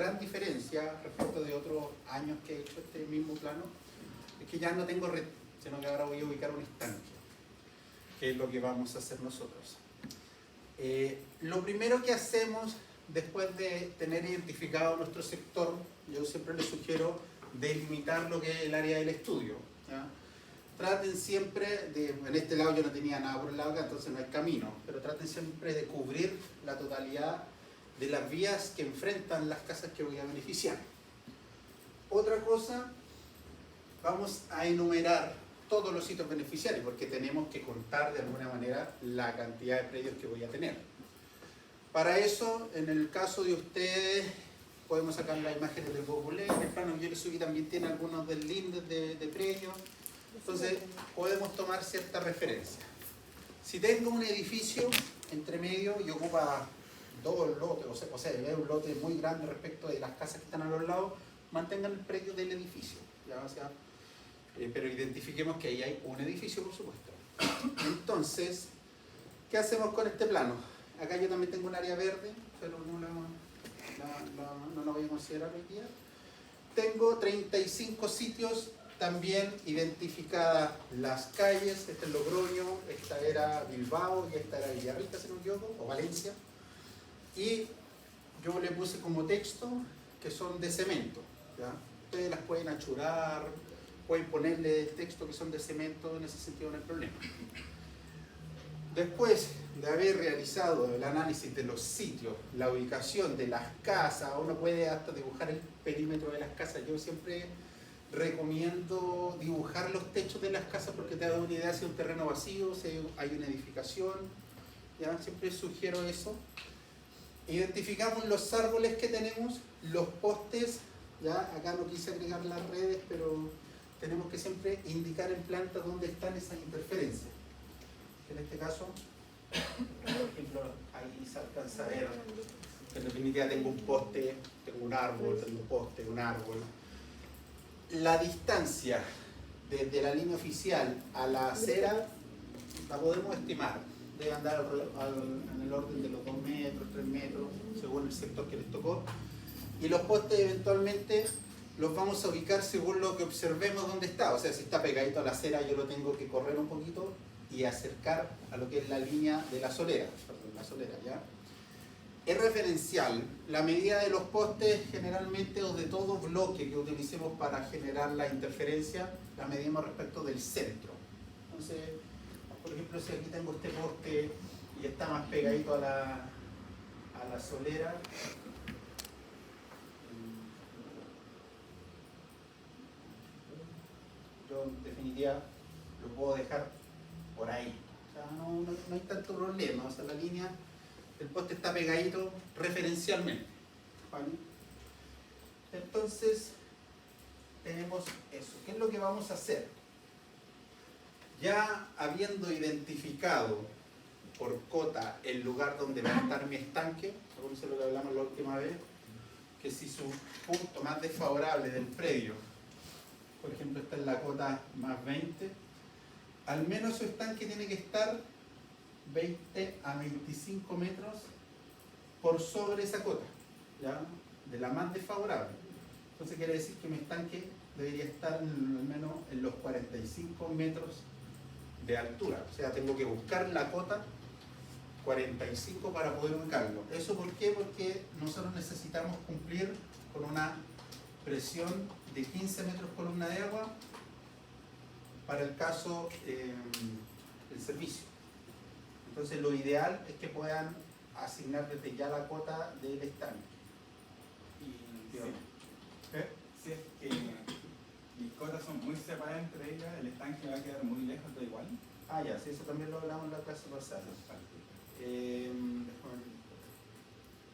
gran diferencia respecto de otros años que he hecho este mismo plano es que ya no tengo red, sino que ahora voy a ubicar un estanque, que es lo que vamos a hacer nosotros. Lo primero que hacemos después de tener identificado nuestro sector, yo siempre les sugiero delimitar lo que es el área del estudio, ¿ya? Traten siempre de, en este lado yo no tenía nada por el lado acá, entonces no hay camino, pero traten siempre de cubrir la totalidad de las vías que enfrentan las casas que voy a beneficiar. Otra cosa, vamos a enumerar todos los sitios beneficiarios, porque tenemos que contar de alguna manera la cantidad de predios que voy a tener. Para eso, en el caso de ustedes, podemos sacar las imágenes del Google. El plano que yo les subí también tiene algunos del lindes de predios. Entonces, podemos tomar cierta referencia. Si tengo un edificio entre medio y ocupa dos lotes, o sea, es un lote muy grande respecto de las casas que están a los lados, mantengan el predio del edificio. ¿Ya? O sea, pero identifiquemos que ahí hay un edificio, por supuesto. Entonces, ¿qué hacemos con este plano? Acá yo también tengo un área verde, pero no la voy a considerar hoy día. Tengo 35 sitios también identificadas las calles. Este es Logroño, esta era Bilbao y esta era Villarrica, si no me equivoco, o Valencia. Y yo le puse como texto que son de cemento, ¿ya? Ustedes las pueden achurar, pueden ponerle texto que son de cemento, en ese sentido no hay problema. Después de haber realizado el análisis de los sitios, la ubicación de las casas, uno puede hasta dibujar el perímetro de las casas. Yo siempre recomiendo dibujar los techos de las casas porque te da una idea si es un terreno vacío, si hay una edificación, ¿ya? Siempre sugiero eso. Identificamos los árboles que tenemos, los postes, ¿ya? Acá no quise agregar las redes, pero tenemos que siempre indicar en planta dónde están esas interferencias. En este caso, por ejemplo, ahí se alcanza a ver que en definitiva tengo un poste, tengo un árbol, tengo un poste, un árbol. La distancia desde la línea oficial a la acera la podemos estimar. Debe andar en el orden de los 2 metros, 3 metros, según el sector que les tocó. Y los postes eventualmente los vamos a ubicar según lo que observemos dónde está. O sea, si está pegadito a la acera, yo lo tengo que correr un poquito y acercar a lo que es la línea de la solera, ¿ya? Es referencial la medida de los postes generalmente o de todo bloque que utilicemos para generar la interferencia, la medimos respecto del centro. Entonces, por ejemplo, si aquí tengo este poste y está más pegadito a la solera, yo en definitiva lo puedo dejar por ahí. O sea, no hay tanto problema. O sea, la línea del poste está pegadito referencialmente, ¿vale? Entonces, tenemos eso. ¿Qué es lo que vamos a hacer? Ya habiendo identificado por cota el lugar donde va a estar mi estanque, acuérdense lo que hablamos la última vez, que si su punto más desfavorable del predio, por ejemplo, está en la cota más 20, al menos su estanque tiene que estar 20 a 25 metros por sobre esa cota, ¿ya? De la más desfavorable. Entonces quiere decir que mi estanque debería estar al menos en los 45 metros de altura. O sea, tengo que buscar la cota 45 para poder ubicarlo. ¿Eso por qué? Porque nosotros necesitamos cumplir con una presión de 15 metros columna de agua para el caso del servicio. Entonces lo ideal es que puedan asignar desde ya la cuota del estanque. Si es que mis cotas son muy separadas entre ellas, el estanque va a quedar muy lejos de igual. Ah, ya, sí, eso también lo hablamos en la clase pasada.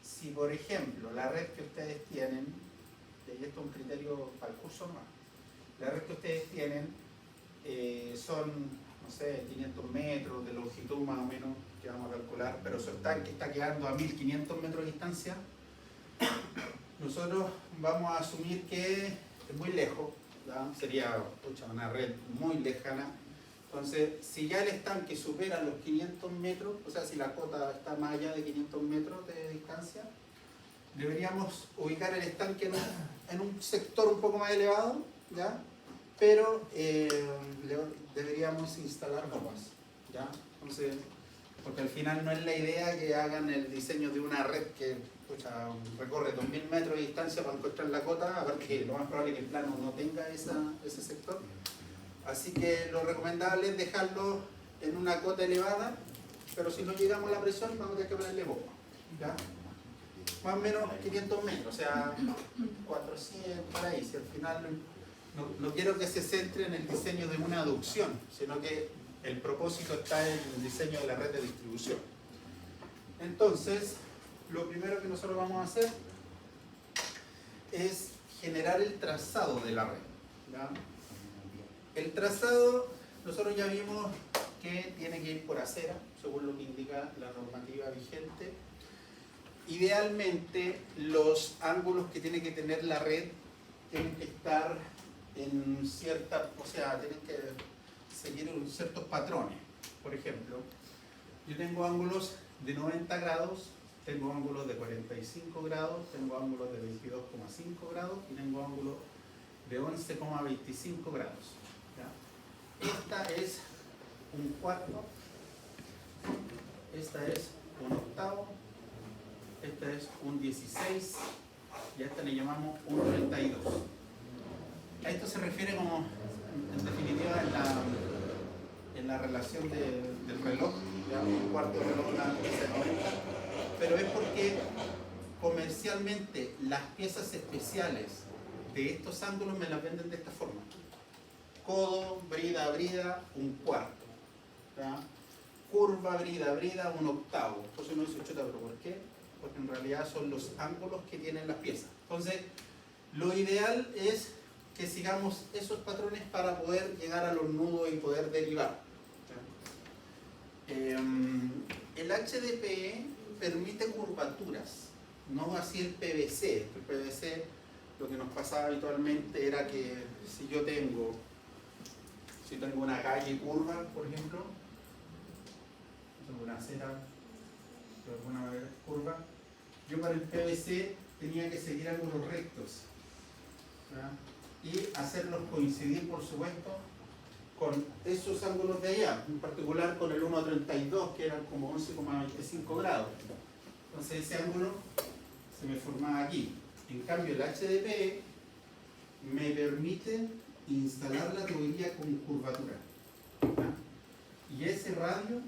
Si por ejemplo la red que ustedes tienen, y esto es un criterio para el curso más, la red que ustedes tienen son, no sé, 500 metros de longitud más o menos, que vamos a calcular, pero su estanque está quedando a 1500 metros de distancia, nosotros vamos a asumir que es muy lejos, ¿ya? Sería una red muy lejana. Entonces, si ya el estanque supera los 500 metros, o sea, si la cota está más allá de 500 metros de distancia, deberíamos ubicar el estanque en un sector un poco más elevado, ¿ya? Pero deberíamos instalar bombas, ¿ya? Entonces, porque al final no es la idea que hagan el diseño de una red que recorre 2000 metros de distancia para encontrar la cota, aparte que lo más probable es que el plano no tenga ese sector. Así que lo recomendable es dejarlo en una cota elevada, pero si no llegamos a la presión vamos a tener que ponerle bomba, ¿ya? Más o menos 500 metros, o sea, 400 por ahí. Si al final no quiero que se centre en el diseño de una aducción, sino que el propósito está en el diseño de la red de distribución. Entonces, lo primero que nosotros vamos a hacer es generar el trazado de la red, ¿ya? El trazado, nosotros ya vimos que tiene que ir por acera, según lo que indica la normativa vigente. Idealmente, los ángulos que tiene que tener la red tienen que estar en cierta, o sea, tienen que seguir ciertos patrones. Por ejemplo, yo tengo ángulos de 90 grados, tengo ángulos de 45 grados, tengo ángulos de 22,5 grados y tengo ángulos de 11,25 grados. ¿Ya? Esta es un cuarto, esta es un octavo, esta es un 16 y a esta le llamamos un 32. A esto se refiere como, en definitiva, en la relación del reloj, ¿ya? Un cuarto de reloj, una pieza de 90, pero es porque comercialmente las piezas especiales de estos ángulos me las venden de esta forma. Codo, brida, brida, un cuarto. ¿Ya? Curva, brida, brida, un octavo. Entonces uno dice, chuta, ¿pero por qué? Porque en realidad son los ángulos que tienen las piezas. Entonces, lo ideal es que sigamos esos patrones para poder llegar a los nudos y poder derivar. El HDPE permite curvaturas, no así el PVC. El PVC, lo que nos pasaba habitualmente era que si tengo una calle curva, por ejemplo, una acera de alguna manera curva, yo para el PVC tenía que seguir ángulos rectos, ¿verdad? Y hacerlos coincidir, por supuesto, con esos ángulos de allá, en particular con el 1,32, que eran como 11,25 grados. Entonces ese ángulo se me formaba aquí. En cambio el HDPE me permite instalar la tubería con curvatura, ¿verdad? Y ese radio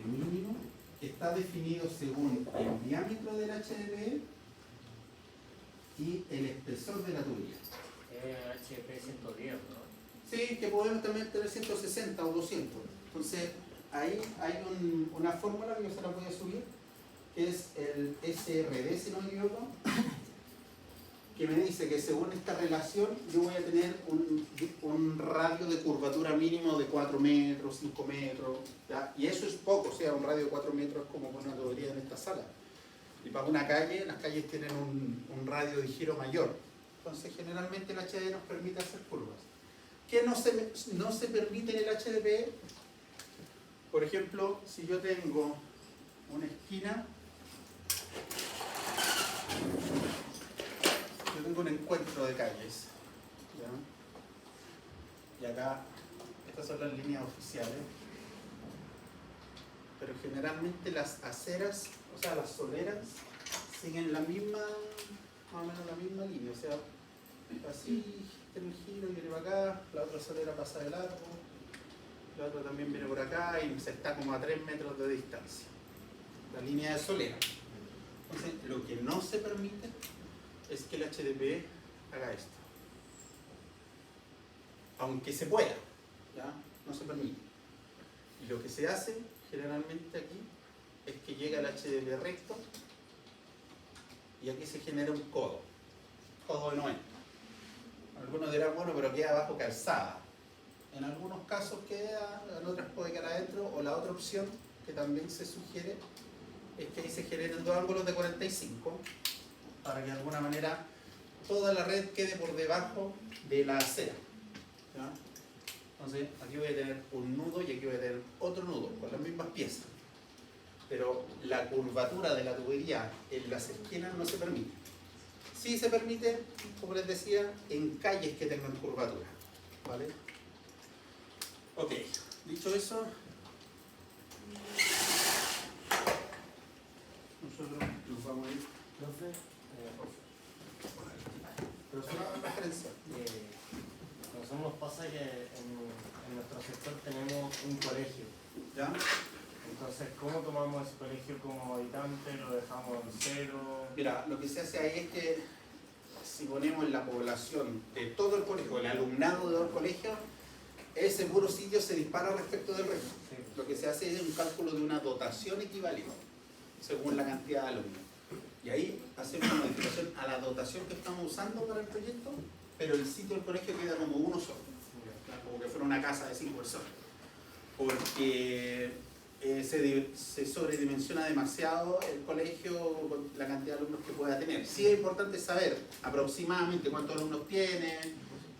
mínimo está definido según el diámetro del HDPE y el espesor de la tubería. HP 110, ¿no? Sí, que podemos también tener 160 o 200. Entonces, ahí hay una fórmula que yo se la voy a subir, que es el SRD, si no me equivoco, que me dice que según esta relación yo voy a tener un radio de curvatura mínimo de 4 metros, 5 metros, ¿ya? Y eso es poco, o sea, un radio de 4 metros es como una tubería en esta sala. Y para una calle, las calles tienen un radio de giro mayor. Entonces, generalmente el HD nos permite hacer curvas. ¿Qué no se permite en el HDPE? Por ejemplo, si yo tengo una esquina, yo tengo un encuentro de calles, ¿ya? Y acá, estas son las líneas oficiales, pero generalmente las aceras, o sea, las soleras, siguen la misma, más o menos la misma línea, o sea, así tiene el giro, viene para acá, la otra solera pasa de largo, la otra también viene por acá y se está como a 3 metros de distancia, la línea de solera. Entonces, lo que no se permite es que el HDPE haga esto, aunque se pueda, ¿ya? No se permite. Y lo que se hace generalmente aquí es que llega el HDPE recto y aquí se genera un codo de 90. Algunos dirán, bueno, pero queda bajo calzada. En algunos casos queda, en otros puede quedar adentro, o la otra opción que también se sugiere es que ahí se generen dos ángulos de 45 para que de alguna manera toda la red quede por debajo de la acera, ¿ya? Entonces aquí voy a tener un nudo y aquí voy a tener otro nudo con las mismas piezas. pero la curvatura de la tubería en las esquinas no se permite. Sí se permite, como les decía, en calles que tengan curvatura, ¿vale? Ok, dicho eso, nosotros nos vamos a ir Profe, pero solo una referencia. a nosotros nos pasa que en nuestro sector tenemos un colegio. ¿Ya? Entonces, ¿cómo tomamos ese colegio como habitante? ¿Lo dejamos en cero? Mira, lo que se hace ahí es que si ponemos la población de todo el colegio, el alumnado de todo el colegio, ese puro sitio se dispara respecto del resto. Sí. Lo que se hace es un cálculo de una dotación equivalente, según la cantidad de alumnos. Y ahí hacemos una modificación a la dotación que estamos usando para el proyecto, pero el sitio del colegio queda como uno solo, como que fuera una casa de 5 personas. Porque se sobredimensiona demasiado el colegio con la cantidad de alumnos que pueda tener. Sí es importante saber aproximadamente cuántos alumnos tiene,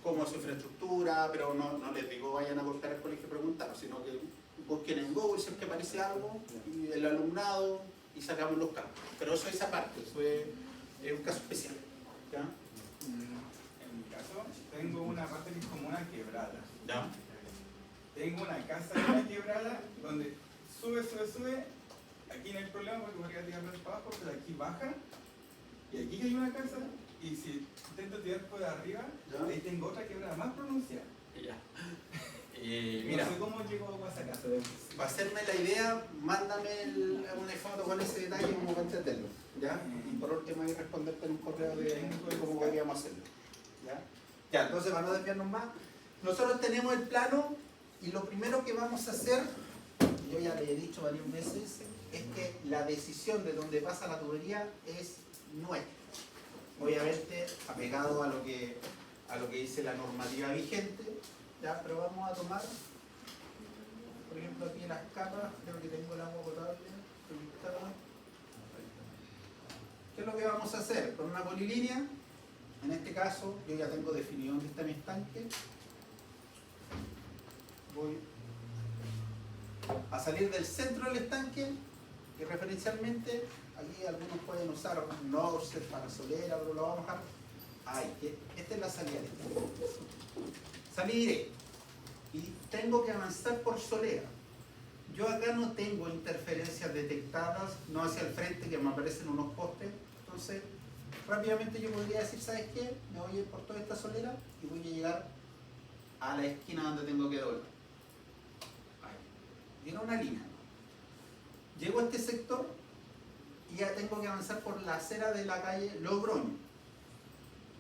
cómo es su infraestructura, pero no les digo vayan a cortar el colegio y preguntar, sino que busquen en Google si es que aparece algo, y el alumnado, y sacamos los campos. Pero eso es aparte, eso es un caso especial. ¿Ya? En mi caso, tengo una parte que es como una quebrada. ¿Ya? Tengo una casa en una quebrada donde sube. Aquí no hay problema porque podría tirarlo para abajo, pero aquí baja. Y aquí hay una casa. Y si intento tirar por arriba, ¿Ya? ahí tengo otra quebrada más pronunciada. Ya. No sé cómo llegó a esa casa. Para hacerme la idea, mándame una foto con ese detalle como para entenderlo. ¿Ya? Y por último ahí responderte en un correo de cómo podríamos hacerlo. ¿Ya? Ya, entonces para no desviarnos más, nosotros tenemos el plano y lo primero que vamos a hacer, yo ya le he dicho varias veces, es que la decisión de dónde pasa la tubería es nuestra. Obviamente apegado a lo que dice la normativa vigente, ¿ya? Pero vamos a tomar, por ejemplo, aquí las capas, creo que tengo el agua potable conectada. ¿Qué es lo que vamos a hacer? Con una polilínea, en este caso yo ya tengo definido dónde está mi estanque. Voy a salir del centro del estanque y referencialmente aquí algunos pueden usar un Norset para solera, pero lo vamos a dejar ahí. Esta es la salida del estanque. Saliré y tengo que avanzar por solera. Yo acá no tengo interferencias detectadas, no hacia el frente que me aparecen unos postes. Entonces, rápidamente yo podría decir, ¿sabes qué? Me voy a ir por toda esta solera y voy a llegar a la esquina donde tengo que doblar. Ahí. Viene una línea. Llego a este sector y ya tengo que avanzar por la acera de la calle Logroño.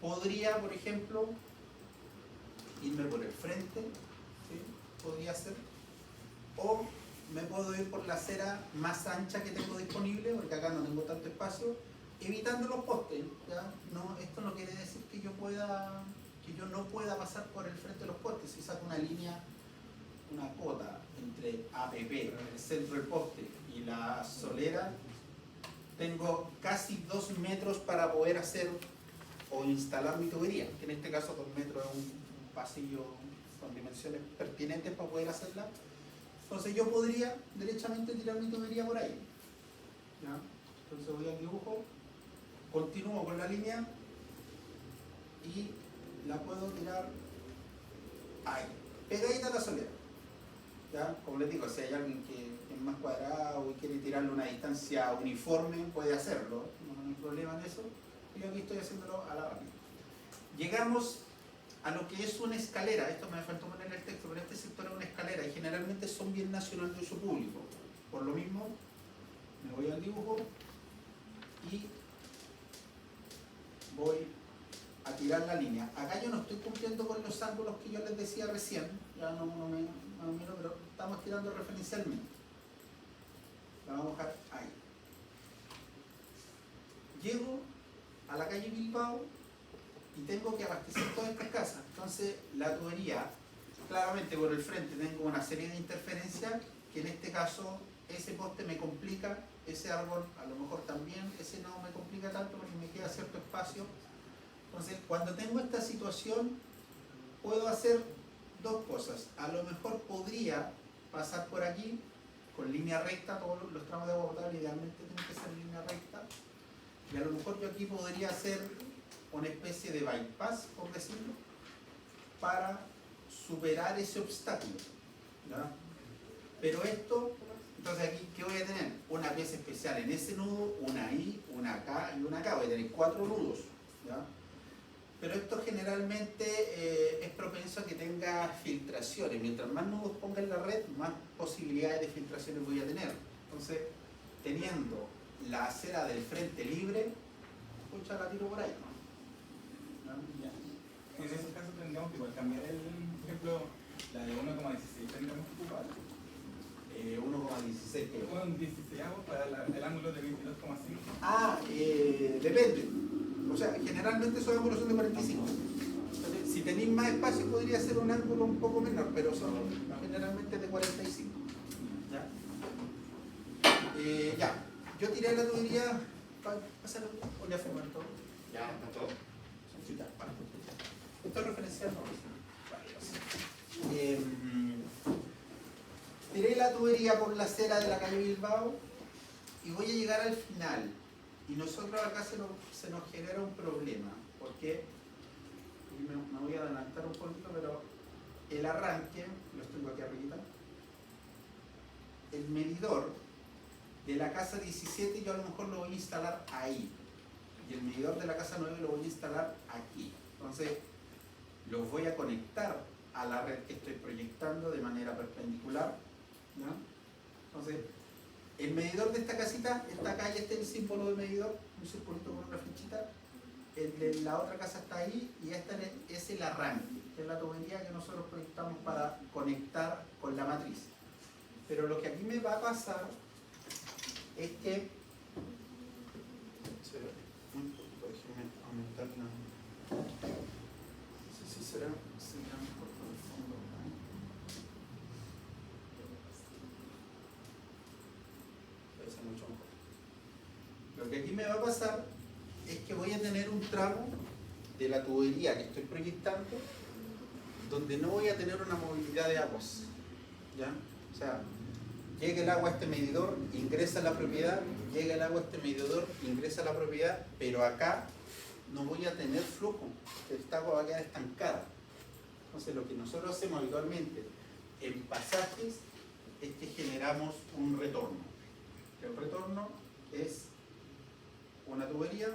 Podría, por ejemplo, irme por el frente, ¿sí? Podría ser. O me puedo ir por la acera más ancha que tengo disponible, porque acá no tengo tanto espacio, evitando los postes. ¿Ya? No, esto no quiere decir que yo no pueda pasar por el frente de los postes. Si saco una línea, una cota entre APP, el centro del poste, y la solera, tengo casi 2 metros para poder hacer o instalar mi tubería, que en este caso 2 metros es un pasillo con dimensiones pertinentes para poder hacerla. Entonces yo podría derechamente tirar mi tubería por ahí. ¿Ya? Entonces voy al dibujo, continúo con la línea y la puedo tirar ahí, pegadita a la solera. ¿Ya? Como les digo, si hay alguien que es más cuadrado y quiere tirarle una distancia uniforme, puede hacerlo, no hay problema en eso. Yo aquí estoy haciéndolo a la rápida. Llegamos a lo que es una escalera. Esto me faltó poner el texto, pero este sector es una escalera y generalmente son bien nacional de uso público. Por lo mismo, me voy al dibujo y voy a tirar la línea. Acá yo no estoy cumpliendo con los ángulos que yo les decía recién, ya no me miro, pero estamos tirando referencialmente. La vamos a dejar ahí. Llego a la calle Bilbao y tengo que abastecer todas estas casas. Entonces la tubería, claramente por el frente tengo una serie de interferencias que en este caso ese poste me complica, ese árbol a lo mejor también, ese no me complica tanto porque me queda cierto espacio. Entonces cuando tengo esta situación puedo hacer dos cosas. A lo mejor podría pasar por aquí con línea recta, todos los tramos de agua potable idealmente tienen que ser en línea recta. Y a lo mejor yo aquí podría hacer una especie de bypass, por decirlo, para superar ese obstáculo, ¿ya? Pero esto, entonces aquí, ¿qué voy a tener? Una pieza especial en ese nudo, una ahí, una acá y una acá. Voy a tener 4 nudos, ¿ya? Pero esto generalmente es propenso a que tenga filtraciones. Mientras más nudos ponga en la red, más posibilidades de filtraciones voy a tener. Entonces, teniendo la acera del frente libre, pucha, la tiro por ahí, ¿no? Ya. En esos casos tendríamos que igual cambiar el, por ejemplo, la de 1,16 tendríamos que ocupar. 1,16 creo. Un 16 para el ángulo de 22,5. Ah, depende. O sea, generalmente esos ángulos son de 45. Entonces, si tenéis más espacio podría ser un ángulo un poco menor, pero son generalmente de 45. ¿Ya? Ya. Yo tiré la tubería. Pásalo. Ponle a fumar todo. Ya, está todo. Son citas. Vale. Esto es referencial, ¿no? Tiré la tubería por la acera de la calle Bilbao y voy a llegar al final. Y nosotros acá se nos genera un problema, porque y me voy a adelantar un poquito, pero el arranque, lo tengo aquí arriba, el medidor de la casa 17 yo a lo mejor lo voy a instalar ahí, y el medidor de la casa 9 lo voy a instalar aquí. Entonces los voy a conectar a la red que estoy proyectando de manera perpendicular, ¿no? Entonces el medidor de esta casita está acá y este es el símbolo del medidor, un circulito con una flechita. El de la otra casa está ahí y este es el arranque, que es la tubería que nosotros proyectamos para conectar con la matriz. Pero lo que aquí me va a pasar es que... Un poquito, déjenme aumentar la... No sé si será mejor por el fondo. Puede ser mucho mejor. Lo que aquí me va a pasar es que voy a tener un tramo de la tubería que estoy proyectando donde no voy a tener una movilidad de aguas, ¿ya? O sea, llega el agua a este medidor, ingresa a la propiedad, llega el agua a este medidor, ingresa a la propiedad, pero acá no voy a tener flujo, esta agua va a quedar estancada. Entonces lo que nosotros hacemos habitualmente en pasajes es que generamos un retorno. El retorno es una tubería,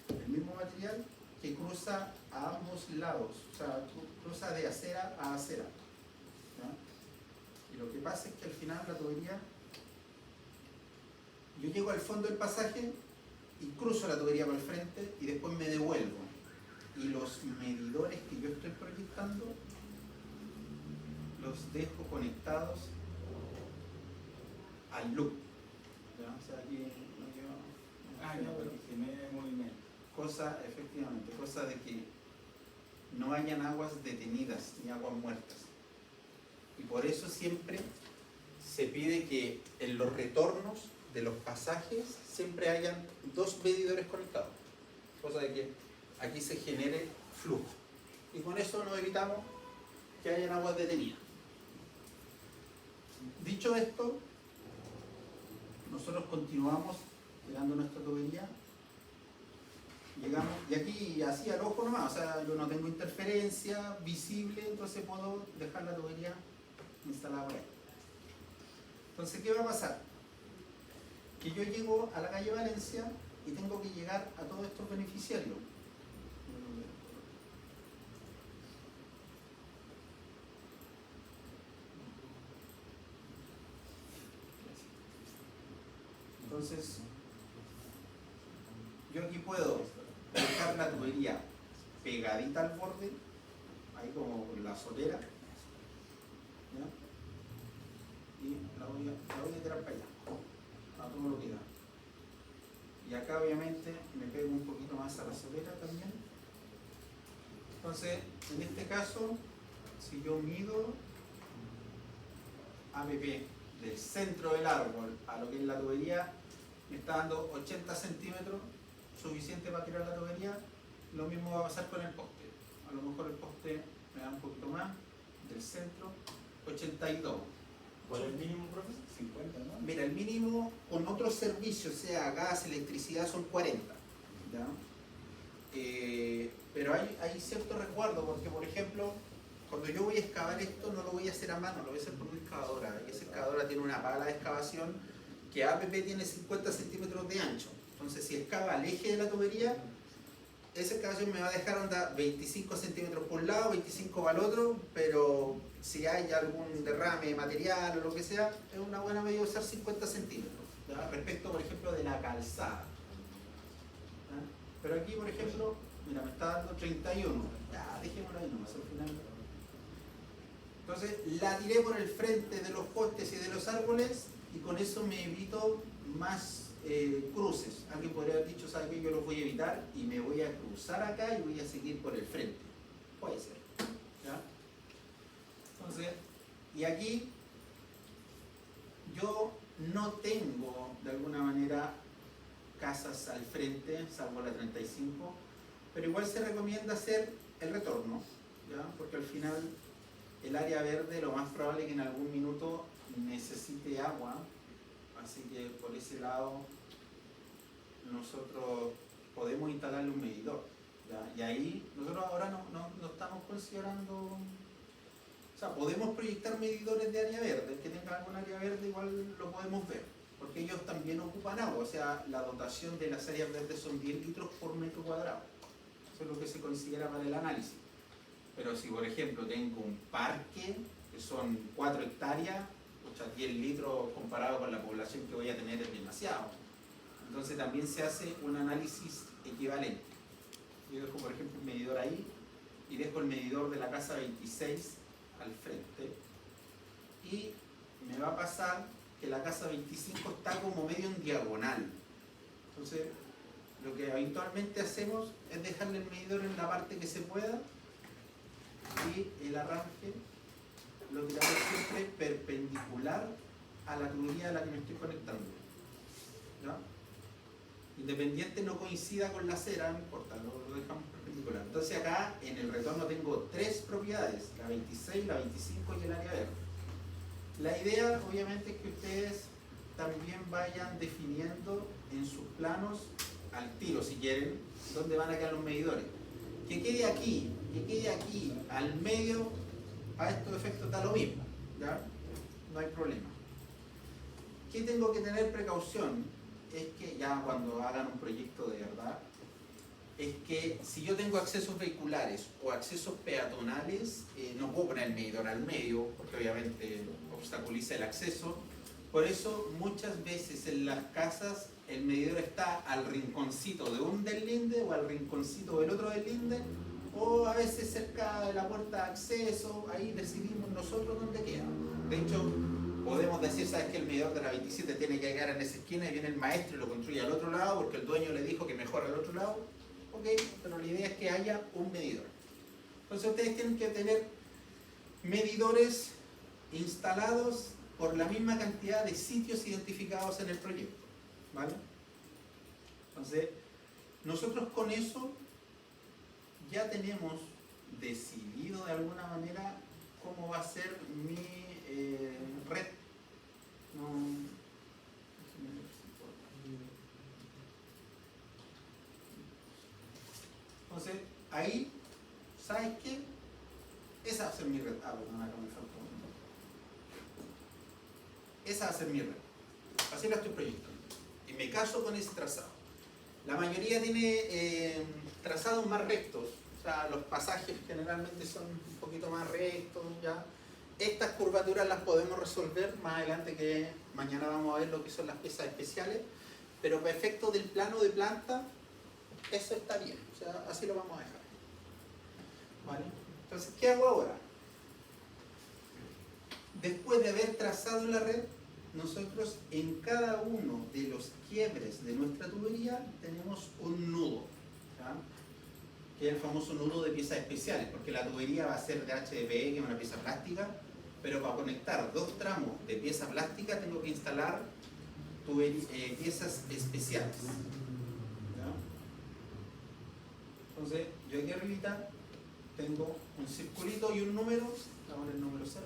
el mismo material, que cruza a ambos lados, o sea, cruza de acera a acera, ¿ya? Y lo que pasa es que al final la tubería, yo llego al fondo del pasaje y cruzo la tubería para el frente y después me devuelvo. Y los medidores que yo estoy proyectando los dejo conectados al loop, ¿ya? O sea, aquí Pero que genere movimiento. efectivamente, cosa de que no hayan aguas detenidas ni aguas muertas. Y por eso siempre se pide que en los retornos de los pasajes siempre hayan 2 medidores conectados, cosa de que aquí se genere flujo. Y con eso nos evitamos que hayan aguas detenidas. Dicho esto, nosotros continuamos tirando nuestra tubería. Llegamos, y aquí así al ojo nomás, o sea, yo no tengo interferencia visible, entonces puedo dejar la tubería instalada por ahí. Entonces, ¿qué va a pasar? Que yo llego a la calle Valencia y tengo que llegar a todos estos beneficiarios. Entonces, yo aquí puedo dejar la tubería pegadita al borde, ahí como con la solera, ¿ya? Y la voy a tirar para allá, a todo lo que da. Y acá obviamente me pego un poquito más a la solera también. Entonces, en este caso, si yo mido APP del centro del árbol a lo que es la tubería, me está dando 80 centímetros, suficiente para tirar la tubería. Lo mismo va a pasar con el poste. A lo mejor el poste me da un poquito más, del centro, 82. ¿Cuál es el mínimo, profesor? 50, ¿no? Mira, el mínimo con otros servicios, sea gas, electricidad, son 40. ¿Ya? Pero hay cierto resguardo, porque por ejemplo, cuando yo voy a excavar esto, no lo voy a hacer a mano, lo voy a hacer con una excavadora. Y esa excavadora tiene una pala de excavación que APP tiene 50 centímetros de ancho. Entonces, si excava al eje de la tubería, esa excavación me va a dejar onda 25 centímetros por un lado, 25 para el otro, pero si hay algún derrame de material o lo que sea, es una buena medida usar 50 centímetros. ¿Ya? Respecto, por ejemplo, de la calzada. ¿Ya? Pero aquí, por ejemplo, mira, me está dando 31. Ya, dejémoslo ahí nomás, al final. Entonces, la tiré por el frente de los postes y de los árboles y con eso me evito más cruces. Alguien podría haber dicho, ¿sabes qué? Yo los voy a evitar y me voy a cruzar acá y voy a seguir por el frente. Puede ser. ¿Ya? Entonces, y aquí yo no tengo de alguna manera casas al frente, salvo la 35, pero igual se recomienda hacer el retorno, ¿ya? Porque al final el área verde lo más probable es que en algún minuto necesite agua, así que por ese lado nosotros podemos instalarle un medidor, ¿ya? Y ahí nosotros ahora no estamos considerando, o sea, podemos proyectar medidores de área verde, el que tenga algún área verde igual lo podemos ver, porque ellos también ocupan agua, o sea, la dotación de las áreas verdes son 10 litros por metro cuadrado, eso es lo que se considera para el análisis. Pero si por ejemplo tengo un parque que son 4 hectáreas, o sea, 10 litros comparado con la población que voy a tener es demasiado. Entonces también se hace un análisis equivalente. Yo dejo por ejemplo un medidor ahí y dejo el medidor de la casa 26 al frente y me va a pasar que la casa 25 está como medio en diagonal. Entonces lo que habitualmente hacemos es dejarle el medidor en la parte que se pueda y el arranque lo tiramos siempre perpendicular a la tubería a la que me estoy conectando. ¿Ya? Independiente no coincida con la cera, no importa, lo dejamos perpendicular. Entonces acá en el retorno tengo 3 propiedades, la 26, la 25 y el área verde. La idea obviamente es que ustedes también vayan definiendo en sus planos al tiro, si quieren, dónde van a quedar los medidores. Que quede aquí, al medio, a estos efectos da lo mismo, ¿ya? No hay problema. ¿Qué tengo que tener precaución? Es que ya cuando hagan un proyecto de verdad, es que si yo tengo accesos vehiculares o accesos peatonales, no puedo poner el medidor al medio, porque obviamente obstaculiza el acceso. Por eso muchas veces en las casas el medidor está al rinconcito de un del linde o al rinconcito del otro del linde, o a veces cerca de la puerta de acceso, ahí decidimos nosotros dónde queda. De hecho, podemos decir, ¿sabes que el medidor de la 27 tiene que quedar en esa esquina y viene el maestro y lo construye al otro lado porque el dueño le dijo que mejor al otro lado? Ok, pero la idea es que haya un medidor. Entonces ustedes tienen que tener medidores instalados por la misma cantidad de sitios identificados en el proyecto, ¿vale? Entonces, nosotros con eso ya tenemos decidido de alguna manera cómo va a ser mi red. Entonces, ahí, ¿sabes qué? Esa va a ser mi red. Ah, perdón, acá me faltó. Esa va a ser mi red. Así la estoy proyectando. Y me caso con ese trazado. La mayoría tiene trazados más rectos. O sea, los pasajes generalmente son un poquito más rectos, ¿ya? Estas curvaturas las podemos resolver más adelante, que mañana vamos a ver lo que son las piezas especiales. Pero para efecto del plano de planta, eso está bien. O sea, así lo vamos a dejar. ¿Vale? Entonces, ¿qué hago ahora? Después de haber trazado la red, nosotros en cada uno de los quiebres de nuestra tubería tenemos un nudo, ¿ya? Que es el famoso nudo de piezas especiales, porque la tubería va a ser de HDPE, que es una pieza plástica, pero para conectar 2 tramos de pieza plástica tengo que instalar piezas especiales, ¿ya? Entonces, yo aquí arribita tengo un circulito y un número, vamos a poner el número 0.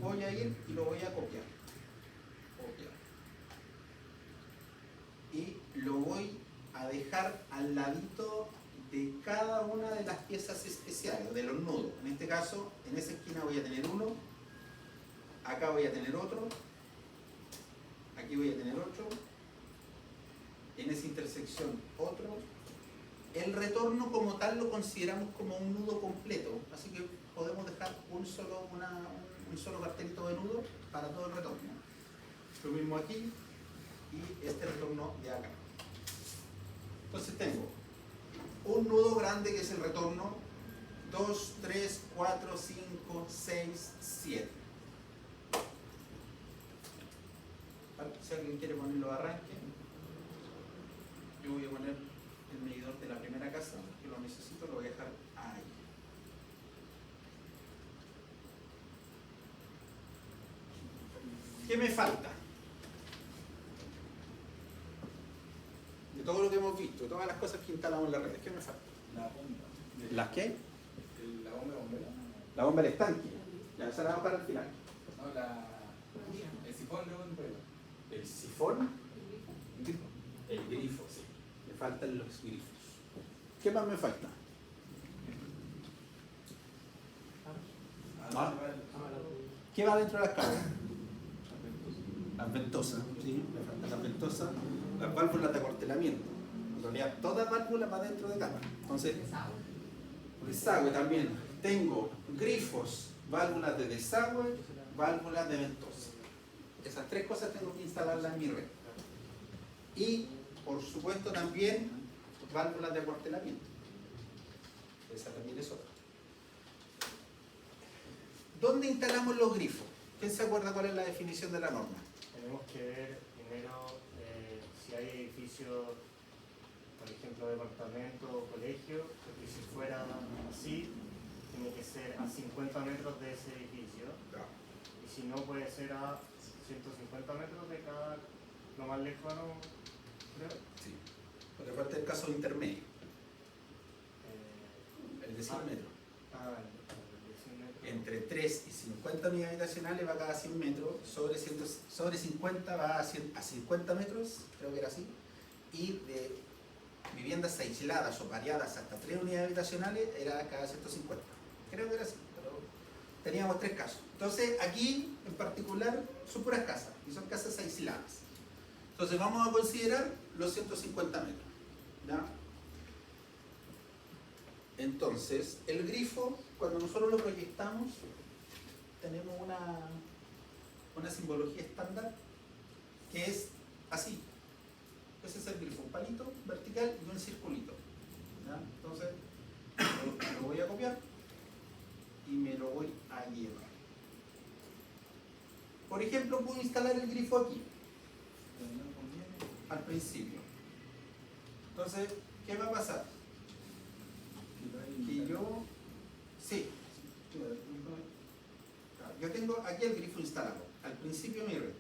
voy a ir y lo voy a copiar. Y lo voy a dejar al ladito de cada una de las piezas especiales, de los nudos. En este caso, en esa esquina voy a tener uno, acá voy a tener otro, aquí voy a tener otro, en esa intersección otro. El retorno como tal lo consideramos como un nudo completo, así que podemos dejar un solo cartelito de nudo para todo el retorno. Lo mismo aquí y este retorno de acá. Entonces tengo un nudo grande que es el retorno 2, 3, 4, 5, 6, 7. Si alguien quiere ponerlo de arranque, yo voy a poner el medidor de la primera casa, que lo necesito, lo voy a dejar ahí. ¿Qué me falta? De todo lo que hemos visto, de todas las cosas que instalamos en las redes, ¿qué me falta? La bomba. ¿Las qué? La bomba de bombero. La bomba del estanque. Ya esa la vamos para el final. No, el sifón de bombero. El sifón. El grifo, sí. Me faltan los grifos. ¿Qué más me falta? ¿Ah? ¿Qué va dentro de las cámaras? Las ventosas, sí, me faltan las ventosas, las válvulas de acuartelamiento. En realidad, toda válvula va dentro de cámara. Entonces, desagüe también. Tengo grifos, válvulas de desagüe, válvulas de ventosa. Esas tres cosas tengo que instalarlas en mi red. Y, por supuesto, también válvulas de acuartelamiento. Esa también es otra. ¿Dónde instalamos los grifos? ¿Quién se acuerda cuál es la definición de la norma? Tenemos que ver primero si hay edificios, por ejemplo, departamento o colegio, porque si fuera así, tiene que ser a 50 metros de ese edificio, y si no, puede ser a 150 metros de cada, lo más lejano, creo. Sí. Porque falta el caso intermedio, el de 100 metros. El de 100 metros. Entre 3 y 50 unidades habitacionales va cada 100 metros, sobre 50 va a 50 metros, creo que era así, y de viviendas aisladas o variadas hasta 3 unidades habitacionales era cada 150. Creo que era así, pero teníamos 3 casos. Entonces aquí en particular son puras casas, y son casas aisladas. Entonces vamos a considerar los 150 metros. ¿Ya? Entonces, el grifo, cuando nosotros lo proyectamos, tenemos una simbología estándar que es así. Ese es el grifo, un palito vertical y un circulito. ¿Ya? Entonces, lo voy a copiar y me lo voy a llevar. Por ejemplo, puedo instalar el grifo aquí, al principio. Entonces, ¿qué va a pasar? Que yo tengo aquí el grifo instalado, al principio mi red.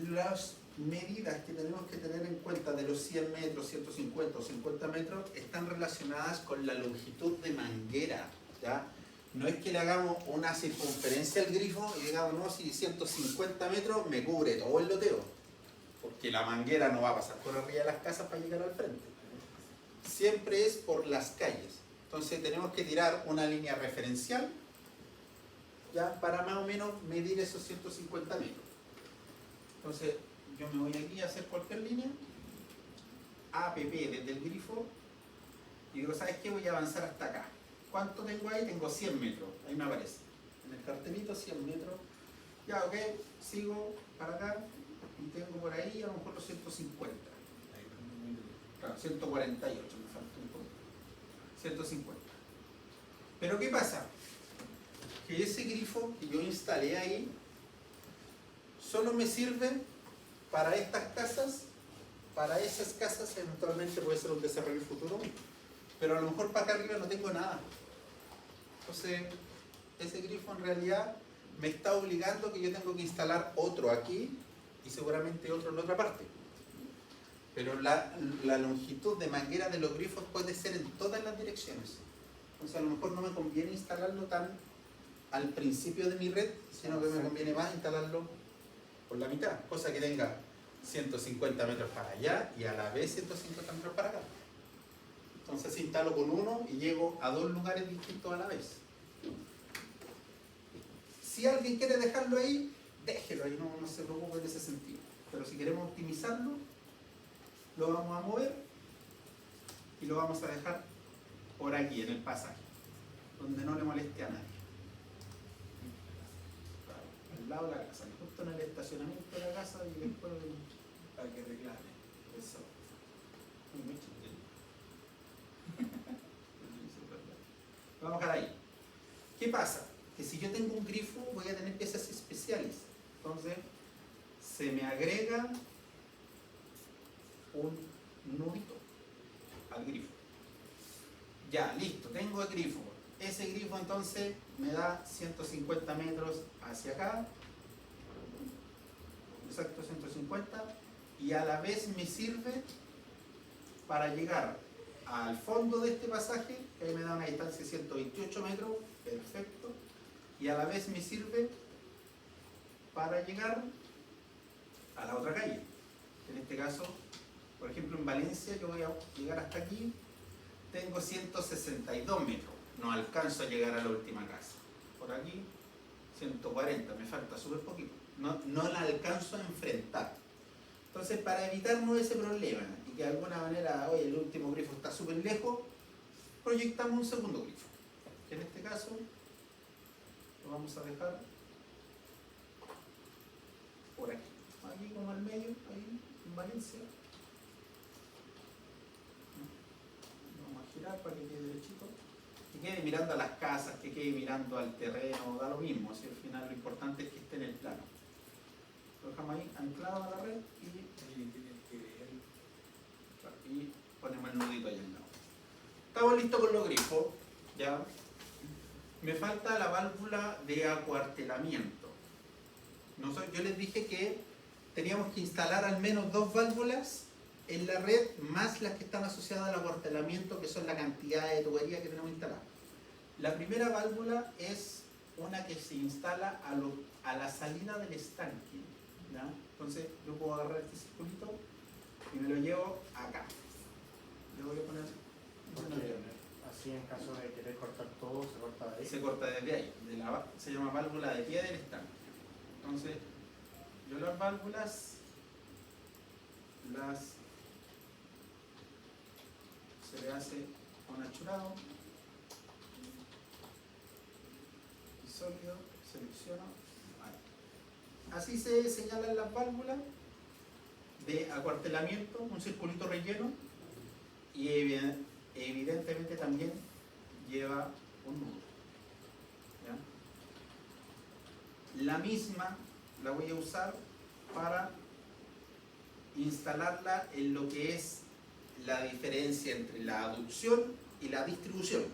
Las medidas que tenemos que tener en cuenta de los 100 metros, 150 o 50 metros están relacionadas con la longitud de manguera, ¿ya? No es que le hagamos una circunferencia al grifo y digamos, no, si 150 metros me cubre todo el loteo, porque la manguera no va a pasar por arriba de las casas para llegar al frente. Siempre es por las calles. Entonces tenemos que tirar una línea referencial, ya, para más o menos medir esos 150 metros. Entonces yo me voy aquí a hacer cualquier línea, APP desde el grifo, y digo, ¿sabes qué? Voy a avanzar hasta acá. ¿Cuánto tengo ahí? Tengo 100 metros, ahí me aparece. En el cartelito 100 metros. Ya, ok, sigo para acá y tengo por ahí a lo mejor los 150. Claro, 148, me falta un poco. 150. Pero ¿qué pasa? Que ese grifo que yo instalé ahí solo me sirve para estas casas, para esas casas, eventualmente puede ser un desarrollo futuro, pero a lo mejor para acá arriba no tengo nada. Entonces, ese grifo en realidad me está obligando que yo tengo que instalar otro aquí y seguramente otro en la otra parte. Pero la longitud de manguera de los grifos puede ser en todas las direcciones. Entonces a lo mejor no me conviene instalarlo tan al principio de mi red, sino que me conviene más instalarlo por la mitad, cosa que tenga 150 metros para allá y a la vez 150 metros para acá. Entonces instalo con uno y llego a dos lugares distintos a la vez. Si alguien quiere dejarlo ahí, déjelo ahí, no se preocupe en ese sentido. Pero si queremos optimizarlo, lo vamos a mover y lo vamos a dejar por aquí, en el pasaje, donde no le moleste a nadie. Al lado de la casa, justo en el estacionamiento de la casa y después para que reclame. Eso. Muy chiquitito. Vamos a dejar ahí. ¿Qué pasa? Que si yo tengo un grifo voy a tener piezas especiales. Entonces se me agrega un nudito al grifo. Ya, listo, tengo el grifo. Ese grifo entonces me da 150 metros hacia acá. Exacto, 150. Y a la vez me sirve para llegar al fondo de este pasaje, que ahí me da una distancia de 128 metros, perfecto. Y a la vez me sirve para llegar a la otra calle. En este caso, por ejemplo en Valencia yo voy a llegar hasta aquí, tengo 162 metros, no alcanzo a llegar a la última casa. Por aquí 140, me falta súper poquito, no la alcanzo a enfrentar. Entonces, para evitarnos ese problema y que de alguna manera, oye, el último grifo está súper lejos, proyectamos un segundo grifo, que en este caso lo vamos a dejar por aquí, aquí como al medio, ahí en Valencia. Vamos a girar para que quede derechito, que quede mirando a las casas, que quede mirando al terreno, da lo mismo, si al final lo importante es que esté en el plano. Lo dejamos ahí anclado a la red y ponemos el nudito allá al lado. Estamos listos con los grifos, ya. Me falta la válvula de acuartelamiento. Yo les dije que teníamos que instalar al menos 2 válvulas en la red, más las que están asociadas al acuartelamiento, que son la cantidad de tubería que tenemos instalada. La primera válvula es una que se instala a la salida del estanque, ¿ya? Entonces yo puedo agarrar este circulito y me lo llevo acá. Le voy a poner así en caso de querer cortar todo, se corta de ahí. Se corta desde ahí, se llama válvula de pie del estanque. Entonces, yo las válvulas se le hace un achurado y sólido, selecciono ahí. Así se señalan las válvulas de acuartelamiento, un circulito relleno, y evidentemente también lleva un nudo. ¿Ya? La misma la voy a usar para instalarla en lo que es la diferencia entre la aducción y la distribución.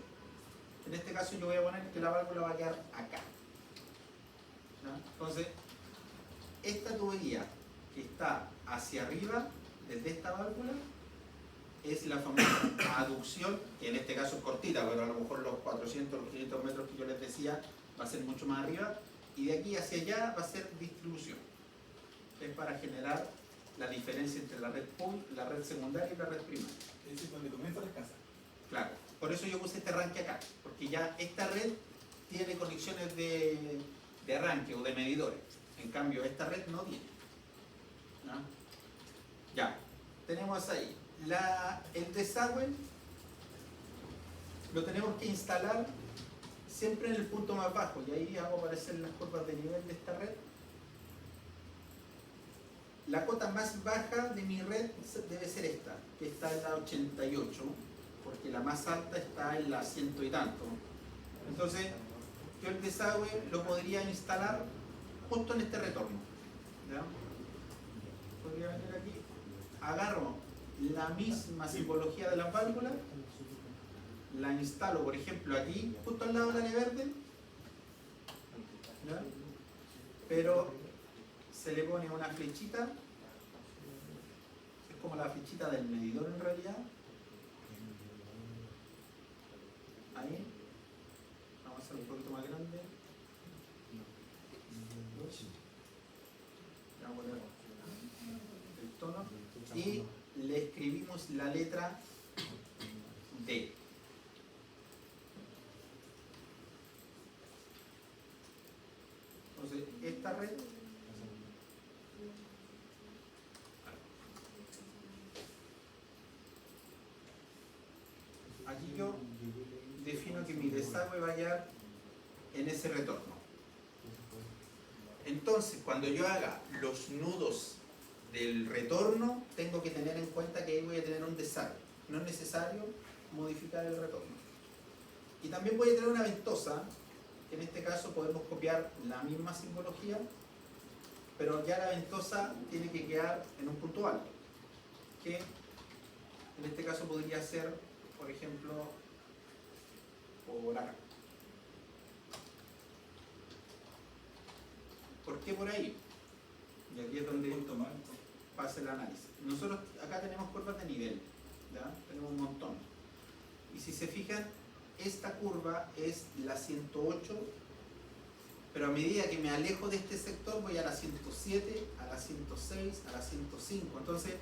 En este caso yo voy a poner que la válvula va a quedar acá. ¿Ya? Entonces, esta tubería que está hacia arriba, desde esta válvula, es la famosa aducción, que en este caso es cortita, pero a lo mejor los 400, los 500 metros que yo les decía va a ser mucho más arriba, y de aquí hacia allá va a ser distribución. Es para generar la diferencia entre la red pool, la red secundaria y la red primaria. Es decir, donde comienza la casa. Claro, por eso yo puse este arranque acá, porque ya esta red tiene conexiones de arranque o de medidores, en cambio esta red no tiene. ¿No? Ya, tenemos ahí. El desagüe lo tenemos que instalar siempre en el punto más bajo, y ahí hago aparecer las curvas de nivel de esta red. La cota más baja de mi red debe ser esta, que está en la 88, porque la más alta está en la 100 y tanto. Entonces, yo el desagüe lo podría instalar justo en este retorno. ¿Ya? Podría venir aquí, agarro la misma simbología de las válvulas, la instalo, por ejemplo, aquí, justo al lado del área verde, ¿ya? Pero se le pone una flechita, es como la flechita del medidor en realidad, ahí, vamos a hacer un poquito más grande, y le escribimos la letra D. Entonces, esta red aquí yo defino que mi desagüe va a hallar en ese retorno. Entonces, cuando yo haga los nudos del retorno, tengo que tener en cuenta que ahí voy a tener un desagüe. No es necesario modificar el retorno. Y también voy a tener una ventosa, que en este caso podemos copiar la misma simbología, pero ya la ventosa tiene que quedar en un punto alto, que en este caso podría ser, por ejemplo, por acá. ¿Por qué por ahí? Y aquí es donde pasa el análisis. Nosotros acá tenemos curvas de nivel, ¿ya? Tenemos un montón. Y si se fijan, esta curva es la 108, pero a medida que me alejo de este sector voy a la 107, a la 106, a la 105. Entonces,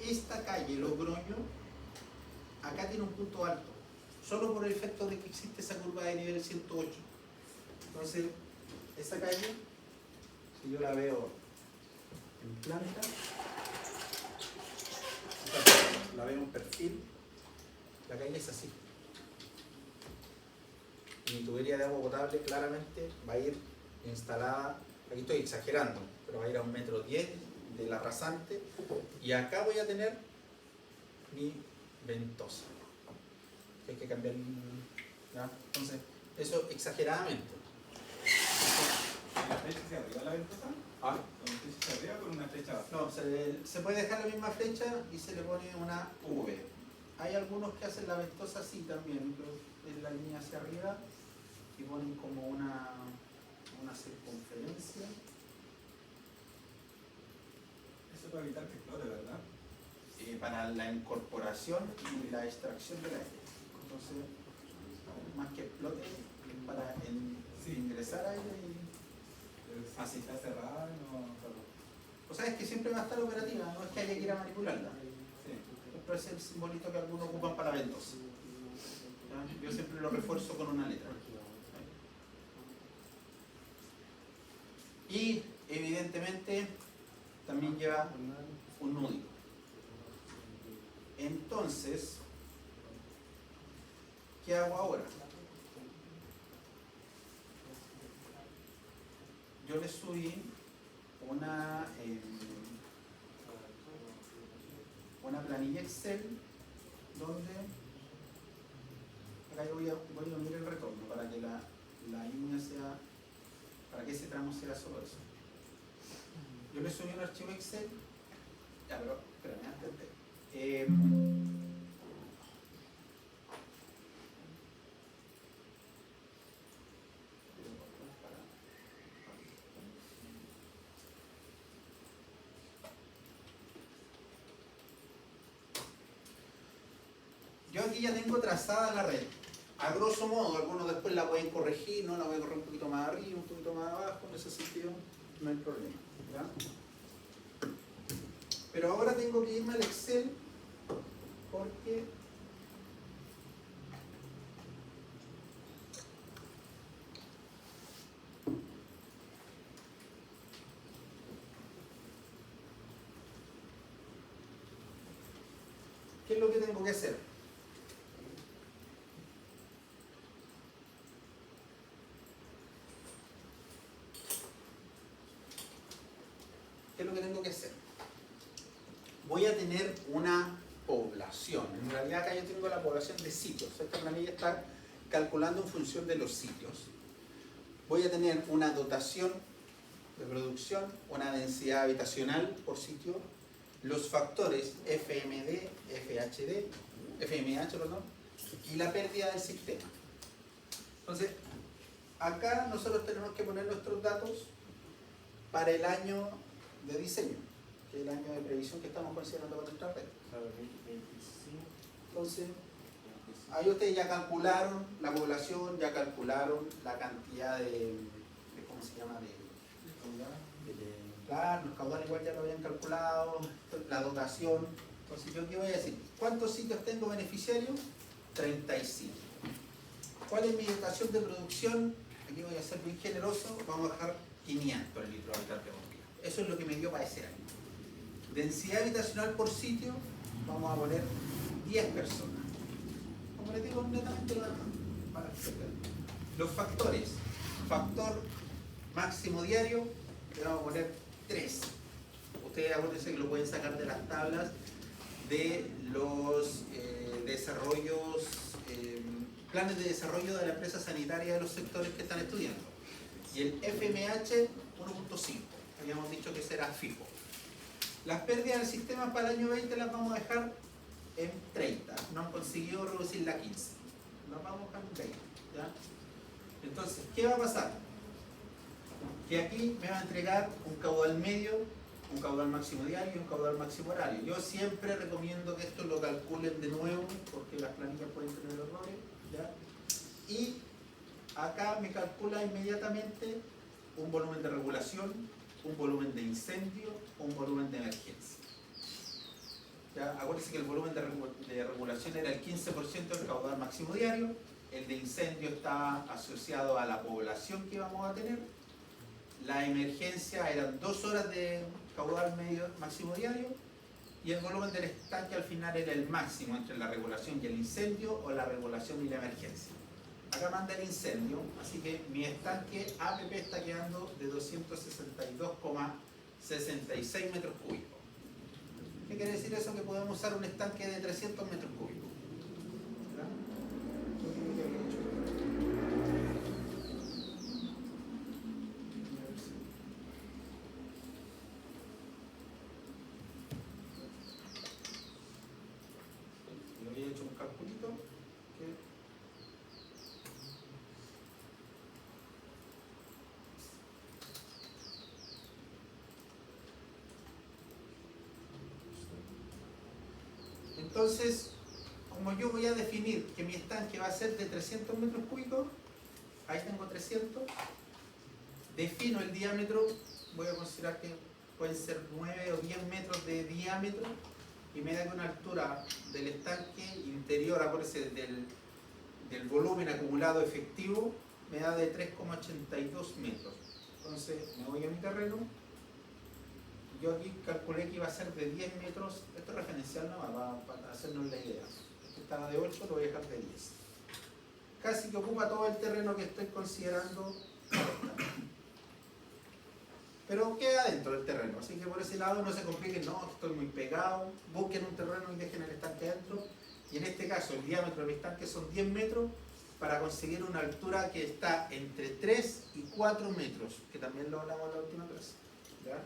esta calle Logroño, acá tiene un punto alto, solo por el efecto de que existe esa curva de nivel 108. Entonces, esa calle, si yo la veo en planta, la veo en perfil, la calle es así. Mi tubería de agua potable claramente va a ir instalada, aquí estoy exagerando, pero va a ir a 1,10 metros de la rasante, y acá voy a tener mi ventosa. Hay que cambiar, ¿ya? Entonces, eso exageradamente. ¿La flecha hacia arriba la ventosa? ¿Ah? ¿Con una flecha hacia arriba o con una flecha abajo? No, se puede dejar la misma flecha y se le pone una V. Hay algunos que hacen la ventosa así también, en la línea hacia arriba, y ponen como una circunferencia. Eso para evitar que explote, ¿verdad? Para la incorporación y la extracción del aire. Entonces, más que explote, es para ingresar aire y... Pero si está cerrada, no... O sea, es que siempre va a estar operativa, no es que haya que ir a manipularla. Sí. Siempre es el simbolito que algunos ocupan para la ventosa. ¿Ya? Yo siempre lo refuerzo con una letra. Y evidentemente también lleva un núdico. Entonces, ¿qué hago ahora? Yo le subí una planilla Excel donde acá yo voy a unir el retorno para que la línea sea, para que ese tramo sea solo eso. Yo le subí un archivo Excel, ya, pero espérame, antes de... Yo aquí ya tengo trazada la red. A grosso modo, algunos después la pueden corregir, ¿no? La voy a correr un poquito más arriba, un poquito más abajo, en ese sentido no hay problema, ¿ya? Pero ahora tengo que irme al Excel porque ¿qué es lo que tengo que hacer? ¿Qué es lo que tengo que hacer? Voy a tener una población. En realidad acá yo tengo la población de sitios. Esta planilla está calculando en función de los sitios. Voy a tener una dotación de producción, una densidad habitacional por sitio, los factores FMH, y la pérdida del sistema. Entonces, acá nosotros tenemos que poner nuestros datos para el año de diseño, que es el año de previsión que estamos considerando para nuestra red. Entonces, ahí ustedes ya calcularon la población, ya calcularon la cantidad de ¿cómo se llama? Claro, los caudales igual ya lo habían calculado, la dotación. Entonces, ¿yo qué voy a decir? ¿Cuántos sitios tengo beneficiarios? 35. ¿Cuál es mi dotación de producción? Aquí voy a ser muy generoso, vamos a dejar 500 litros habitante por día. Eso es lo que me dio para ese año. Densidad habitacional por sitio, vamos a poner 10 personas. Como les digo, netamente para explicar. Los factores. Factor máximo diario, le vamos a poner 3. Ustedes acuérdense que lo pueden sacar de las tablas de los desarrollos, planes de desarrollo de la empresa sanitaria de los sectores que están estudiando. Y el FMH 1.5, habíamos dicho que será fijo. Las pérdidas del sistema para el año 20 las vamos a dejar en 30, no han conseguido reducir la 15, las vamos a dejar en 20, ¿ya? Entonces, ¿qué va a pasar? Que aquí me va a entregar un caudal medio, un caudal máximo diario y un caudal máximo horario. Yo siempre recomiendo que esto lo calculen de nuevo porque las planillas pueden tener errores, ¿ya? Y acá me calcula inmediatamente un volumen de regulación, un volumen de incendio, un volumen de emergencia. ¿Ya? Acuérdense que el volumen de regulación era el 15% del caudal máximo diario, el de incendio está asociado a la población que vamos a tener, la emergencia eran 2 horas de caudal medio máximo diario y el volumen del estanque al final era el máximo entre la regulación y el incendio o la regulación y la emergencia. Acá manda el incendio, así que mi estanque APP está quedando de 262,66 metros cúbicos. ¿Qué quiere decir eso? Que podemos usar un estanque de 300 metros cúbicos. ¿Verdad? Yo había hecho un calculito que entonces, como yo voy a definir que mi estanque va a ser de 300 metros cúbicos, ahí tengo 300, defino el diámetro, voy a considerar que pueden ser 9 o 10 metros de diámetro y me da una altura del estanque interior, acuérdense, del volumen acumulado efectivo, me da de 3,82 metros. Entonces me voy a mi terreno. Yo aquí calculé que iba a ser de 10 metros, esto es referencial nomás, para hacernos la idea. Este estaba de 8, lo voy a dejar de 10. Casi que ocupa todo el terreno que estoy considerando. Pero queda dentro del terreno, así que por ese lado no se compliquen, no, estoy muy pegado, busquen un terreno y dejen el estanque dentro. Y en este caso el diámetro del estanque son 10 metros para conseguir una altura que está entre 3 y 4 metros, que también lo hablamos la última vez. ¿Ya?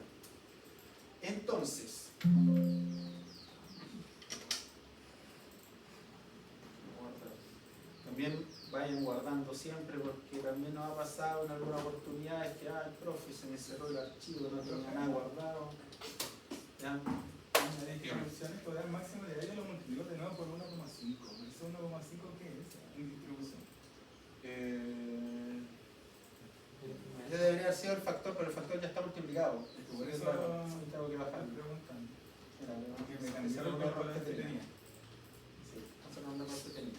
Entonces, también vayan guardando siempre porque también nos ha pasado en alguna oportunidad es que, el profe se me cerró el archivo, no tenía nada guardado. ¿Ya? La distribución escolar máximo de aire lo multiplico de nuevo por 1,5. ¿Eso 1,5 qué es en distribución? Ese debería haber sido el factor, pero el factor ya está multiplicado. Por eso tengo que bajar. estoy preguntando. Porque Me cambiaron los errores que tenía. Sí, no sé dónde más que tenía.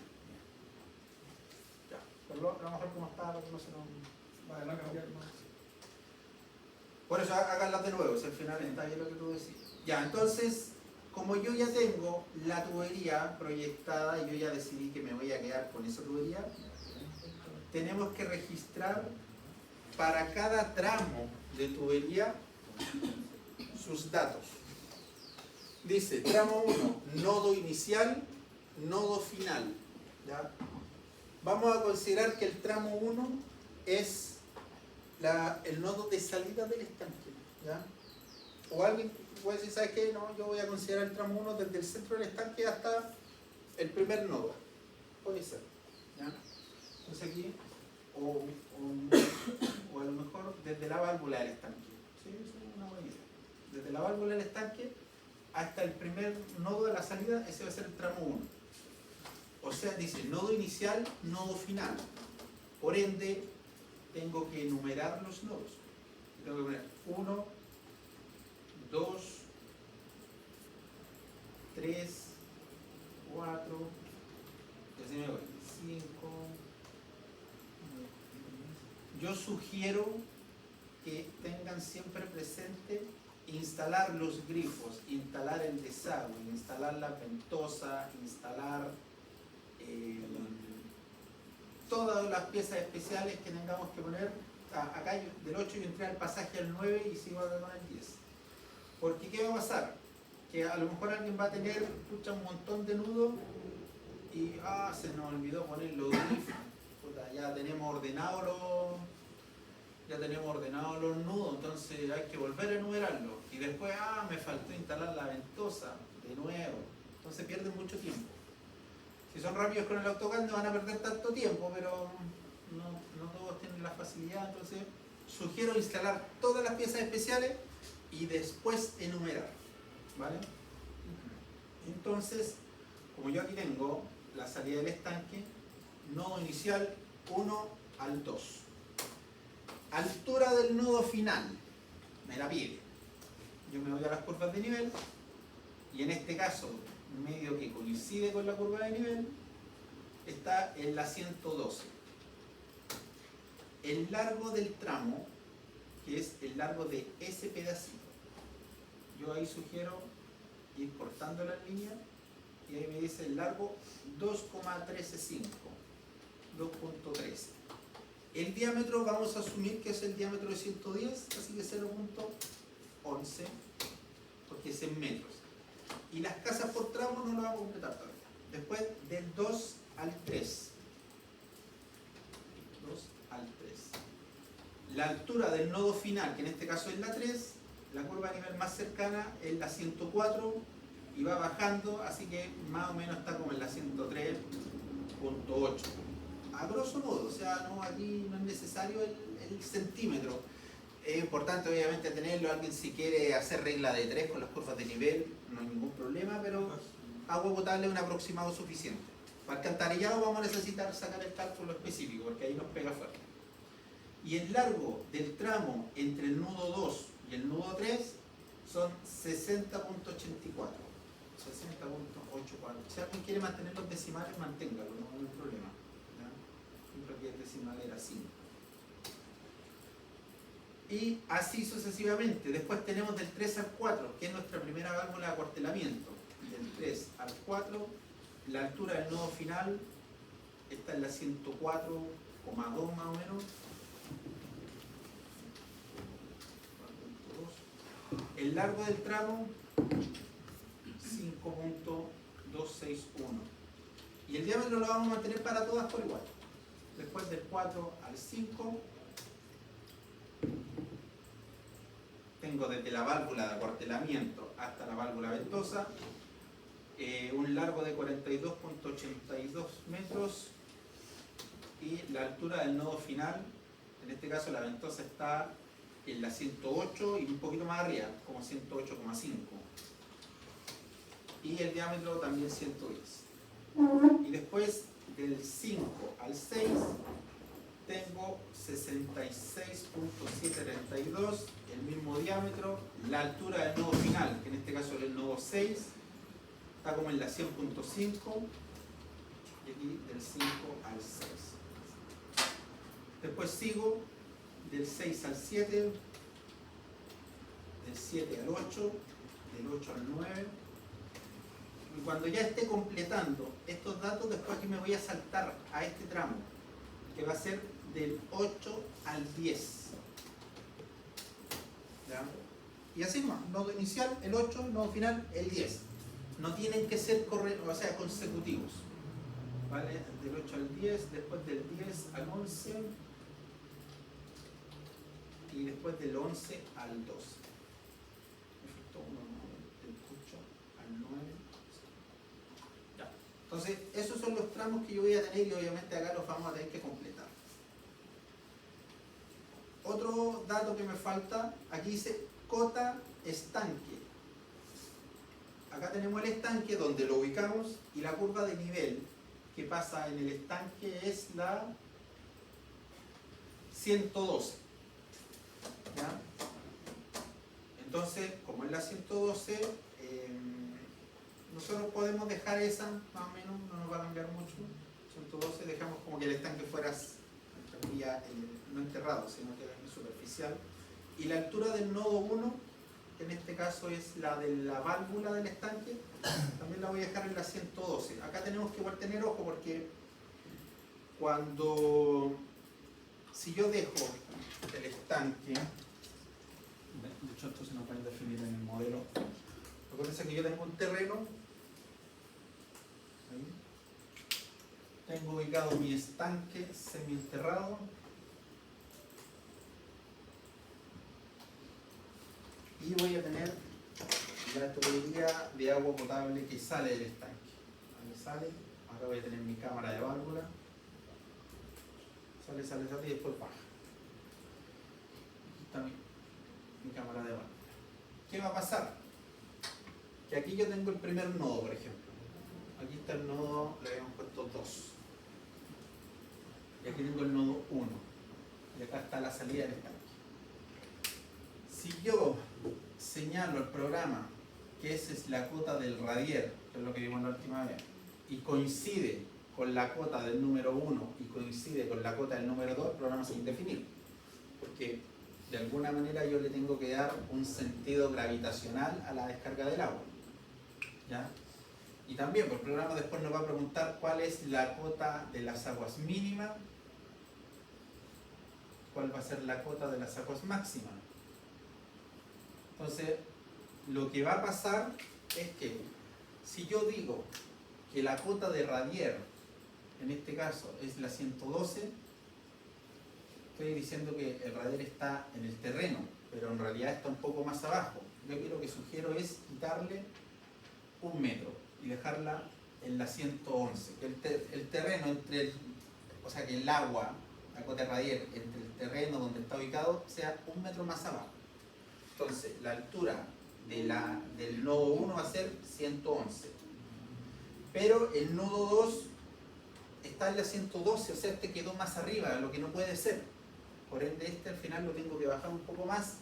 Ya, pero a lo mejor como estaba, no se nos... Vale, no cambiar más. Por eso háganlas de nuevo, si al final está bien lo que tú decís. Ya, entonces, como yo ya tengo la tubería proyectada y yo ya decidí que me voy a quedar con esa tubería, tenemos que registrar para cada tramo de tubería sus datos. Dice, tramo 1, nodo inicial, nodo final. ¿Ya? Vamos a considerar que el tramo 1 es el nodo de salida del estanque. ¿Ya? O alguien puede decir, ¿sabes qué? No, yo voy a considerar el tramo 1 desde el centro del estanque hasta el primer nodo. Puede ser. ¿Ya? Entonces aquí, o a lo mejor desde la válvula del estanque. Sí, eso es una buena idea. Desde la válvula del estanque hasta el primer nodo de la salida, ese va a ser el tramo 1. O sea, dice nodo inicial, nodo final. Por ende, tengo que enumerar los nodos. Tengo que poner 1, 2, 3, 4, 5. Yo sugiero que tengan siempre presente instalar los grifos, instalar el desagüe, instalar la ventosa, instalar todas las piezas especiales que tengamos que poner. Acá del 8 yo entré al pasaje al 9 y sigo acá con el 10. Porque ¿qué va a pasar? Que a lo mejor alguien va a tener un montón de nudos y se nos olvidó poner los grifos. Ya tenemos ordenados los nudos, entonces hay que volver a enumerarlos. Y después, me faltó instalar la ventosa de nuevo. Entonces pierden mucho tiempo. Si son rápidos con el AutoCAD no van a perder tanto tiempo, pero no todos tienen la facilidad. Entonces sugiero instalar todas las piezas especiales y después enumerar, ¿vale? Entonces, como yo aquí tengo la salida del estanque, nodo inicial 1 al 2. Altura del nodo final, me la pide. Yo me voy a las curvas de nivel y en este caso, medio que coincide con la curva de nivel, está en la 112. El largo del tramo, que es el largo de ese pedacito, yo ahí sugiero ir cortando las líneas y ahí me dice el largo 2,135, 2.13. El diámetro vamos a asumir que es el diámetro de 110, así que 0.11, porque es en metros. Y las casas por tramo no lo vamos a completar todavía. Después del 2 al 3. 2 al 3. La altura del nodo final, que en este caso es la 3, la curva a nivel más cercana es la 104 y va bajando, así que más o menos está como en la 103.8. A grosso modo, o sea, aquí no es necesario el centímetro. Es importante obviamente tenerlo. Alguien si quiere hacer regla de 3 con las curvas de nivel, no hay ningún problema, pero agua potable es un aproximado suficiente. Para alcantarillado vamos a necesitar sacar el cálculo específico, porque ahí nos pega fuerte. Y el largo del tramo entre el nudo 2 y el nudo 3 son 60.84. 60.84. Si alguien quiere mantener los decimales, manténgalo, no hay problema. Siempre que el decimal era 5. Y así sucesivamente. Después tenemos del 3 al 4, que es nuestra primera válvula de acuartelamiento. Del 3 al 4, la altura del nodo final está en la 104,2 más o menos. El largo del tramo 5.261. Y el diámetro lo vamos a mantener para todas por igual. Después del 4 al 5 tengo desde la válvula de acuartelamiento hasta la válvula ventosa un largo de 42.82 metros y la altura del nodo final, en este caso la ventosa está en la 108 y un poquito más arriba, como 108,5, y el diámetro también 110. Y después del 5 al 6 tengo 66.732, el mismo diámetro. La altura del nodo final, que en este caso es el nodo 6, está como en la 100.5, y aquí del 5 al 6. Después sigo del 6 al 7, del 7 al 8, del 8 al 9. Y cuando ya esté completando estos datos, después aquí me voy a saltar a este tramo, que va a ser del 8 al 10. ¿Ya? Y así más, nodo inicial el 8, nodo final el 10. No tienen que ser consecutivos. ¿Vale? Del 8 al 10, después del 10 al 11 y después del 11 al 12. Me faltó uno, del 8 al 9. Ya. Entonces, esos son los tramos que yo voy a tener y obviamente acá los vamos a tener que completar. Otro dato que me falta, aquí dice cota estanque. Acá tenemos el estanque donde lo ubicamos y la curva de nivel que pasa en el estanque es la 112. ¿Ya? Entonces, como es la 112, nosotros podemos dejar esa, más o menos, no nos va a cambiar mucho. 112, dejamos como que el estanque fuera no enterrado, sino que superficial. Y la altura del nodo 1, que en este caso es la de la válvula del estanque, también la voy a dejar en la 112. Acá tenemos que igual tener ojo porque si yo dejo el estanque, de hecho esto se nos va a definir en el modelo. Acuérdense que yo tengo un terreno, ahí. Tengo ubicado mi estanque semienterrado. Y voy a tener la tubería de agua potable que sale del estanque. Ahí sale, acá voy a tener mi cámara de válvula. Sale y después baja. Aquí está mi cámara de válvula. ¿Qué va a pasar? Que aquí yo tengo el primer nodo, por ejemplo. Aquí está el nodo, le habíamos puesto 2. Y aquí tengo el nodo 1. Y acá está la salida del estanque. Si yo señalo al programa que esa es la cota del radier, que es lo que vimos la última vez, y coincide con la cota del número 1 y coincide con la cota del número 2, el programa se indefinible. Porque de alguna manera yo le tengo que dar un sentido gravitacional a la descarga del agua. ¿Ya? Y también, pues el programa después nos va a preguntar cuál es la cota de las aguas mínimas, cuál va a ser la cota de las aguas máximas. Entonces, lo que va a pasar es que si yo digo que la cota de radier, en este caso, es la 112, estoy diciendo que el radier está en el terreno, pero en realidad está un poco más abajo. Yo aquí lo que sugiero es quitarle 1 metro y dejarla en la 111. Que el terreno o sea que el agua, la cota de radier, entre el terreno donde está ubicado, sea 1 metro más abajo. Entonces, la altura del nodo 1 va a ser 111. Pero el nodo 2 está en la 112, o sea, este quedó más arriba, lo que no puede ser. Por ende, este al final lo tengo que bajar un poco más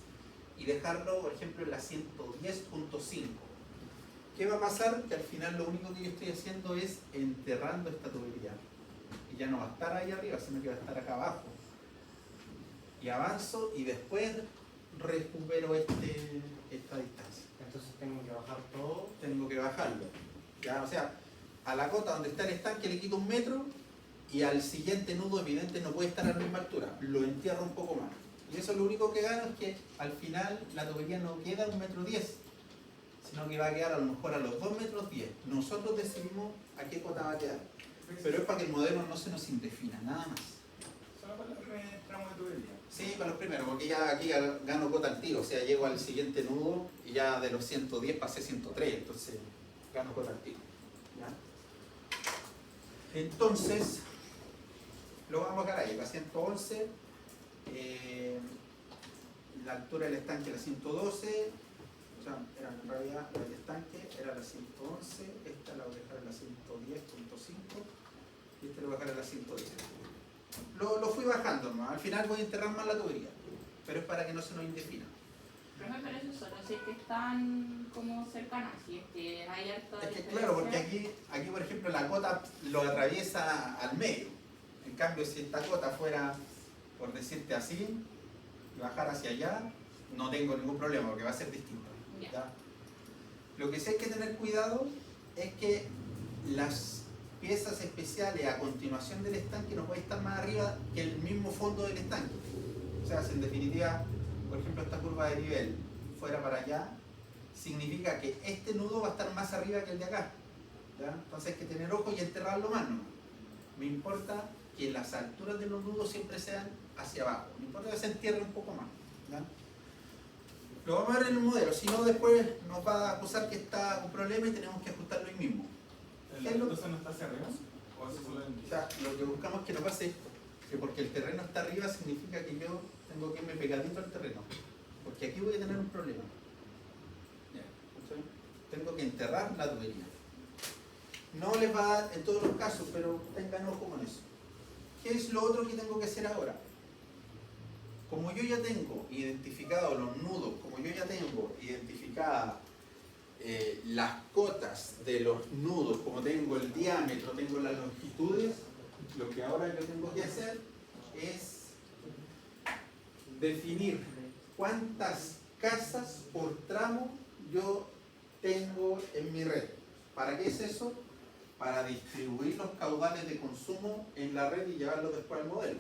y dejarlo, por ejemplo, en la 110.5. ¿Qué va a pasar? Que al final lo único que yo estoy haciendo es enterrando esta tubería. Y ya no va a estar ahí arriba, sino que va a estar acá abajo. Y avanzo y después recupero esta distancia. Entonces tengo que bajar todo. Tengo que bajarlo. ¿Ya? O sea, a la cota donde está el estanque le quito 1 metro y al siguiente nudo evidente no puede estar a la misma altura. Lo entierro un poco más. Y eso lo único que gano es que al final la tubería no queda 1,10 metros, sino que va a quedar a lo mejor a los 2,10 metros. Nosotros decidimos a qué cota va a quedar. Pero es para que el modelo no se nos indefina, nada más. Solo para el primer tramo de tubería. Sí, para los primeros, porque ya aquí gano cota al tiro, o sea, llego al siguiente nudo y ya de los 110 pasé 103, entonces gano cota al tiro. ¿Ya? Entonces, lo vamos a dejar ahí, la 111, la altura del estanque la 112, o sea, en realidad la del estanque era la 111, esta la voy a dejar en la 110.5 y esta la voy a dejar en la 110. Lo fui bajando, ¿no? Al final voy a enterrar más la tubería, pero es para que no se nos indefina. Pero me parece solo si es que están como cercanas, si es que hay harta Es que diferencia. claro, porque aquí por ejemplo la cota lo atraviesa al medio. En cambio, si esta cota fuera, por decirte así, y bajar hacia allá, no tengo ningún problema porque va a ser distinto. ¿Ya? Lo que sí hay que tener cuidado es que las piezas especiales a continuación del estanque no pueden estar más arriba que el mismo fondo del estanque. O sea, si en definitiva, por ejemplo, esta curva de nivel fuera para allá, significa que este nudo va a estar más arriba que el de acá. ¿Ya? Entonces hay que tener ojo y enterrarlo más, ¿no? Me importa que las alturas de los nudos siempre sean hacia abajo. Me importa que se entierre un poco más. ¿Ya? Lo vamos a ver en el modelo, si no después nos va a acusar que está un problema y tenemos que ajustarlo ahí mismo. ¿Entonces no está hacia arriba? ¿O eso solo en... O sea, lo que buscamos es que no pase esto, que porque el terreno está arriba significa que yo tengo que irme pegadito al terreno, porque aquí voy a tener un problema. ¿Ya? ¿Sí? Tengo que enterrar la tubería. No les va a dar en todos los casos, pero tengan ojo con eso. ¿Qué es lo otro que tengo que hacer ahora? como yo ya tengo identificado los nudos, como yo ya tengo identificadas las cotas de los nudos, como tengo el diámetro, tengo las longitudes, lo que ahora yo tengo que hacer es definir cuántas casas por tramo yo tengo en mi red. ¿Para qué es eso? Para distribuir los caudales de consumo en la red y llevarlo después al modelo.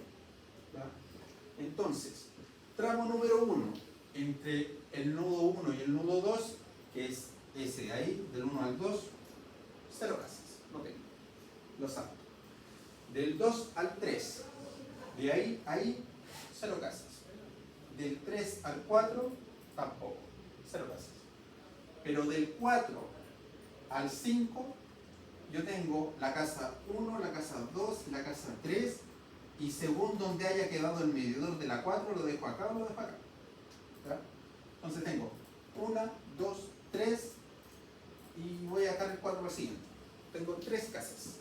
¿Va? Entonces, tramo número 1, entre el nudo 1 y el nudo 2, que es ese de ahí, del 1 al 2, 0 casas, no tengo, lo salto. Del 2 al 3, de ahí a ahí, 0 casas. Del 3 al 4, tampoco, 0 casas. Pero del 4 al 5, yo tengo la casa 1, la casa 2, la casa 3, y según donde haya quedado el medidor de la 4, lo dejo acá o lo dejo acá. ¿Ya? Entonces tengo 1, 2, 3, y voy a dejar el 4 al siguiente. Tengo 3 casas.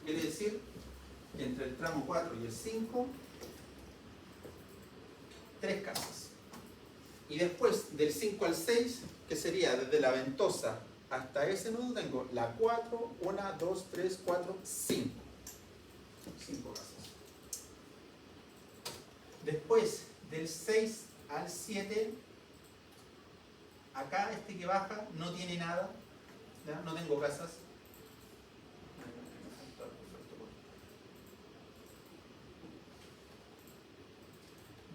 Quiere decir que entre el tramo 4 y el 5, 3 casas. Y después del 5 al 6, que sería desde la ventosa hasta ese nudo, tengo la 4, 1, 2, 3, 4, 5. 5 casas. Después del 6 al 7, acá este que baja no tiene nada, ¿ya? No tengo casas.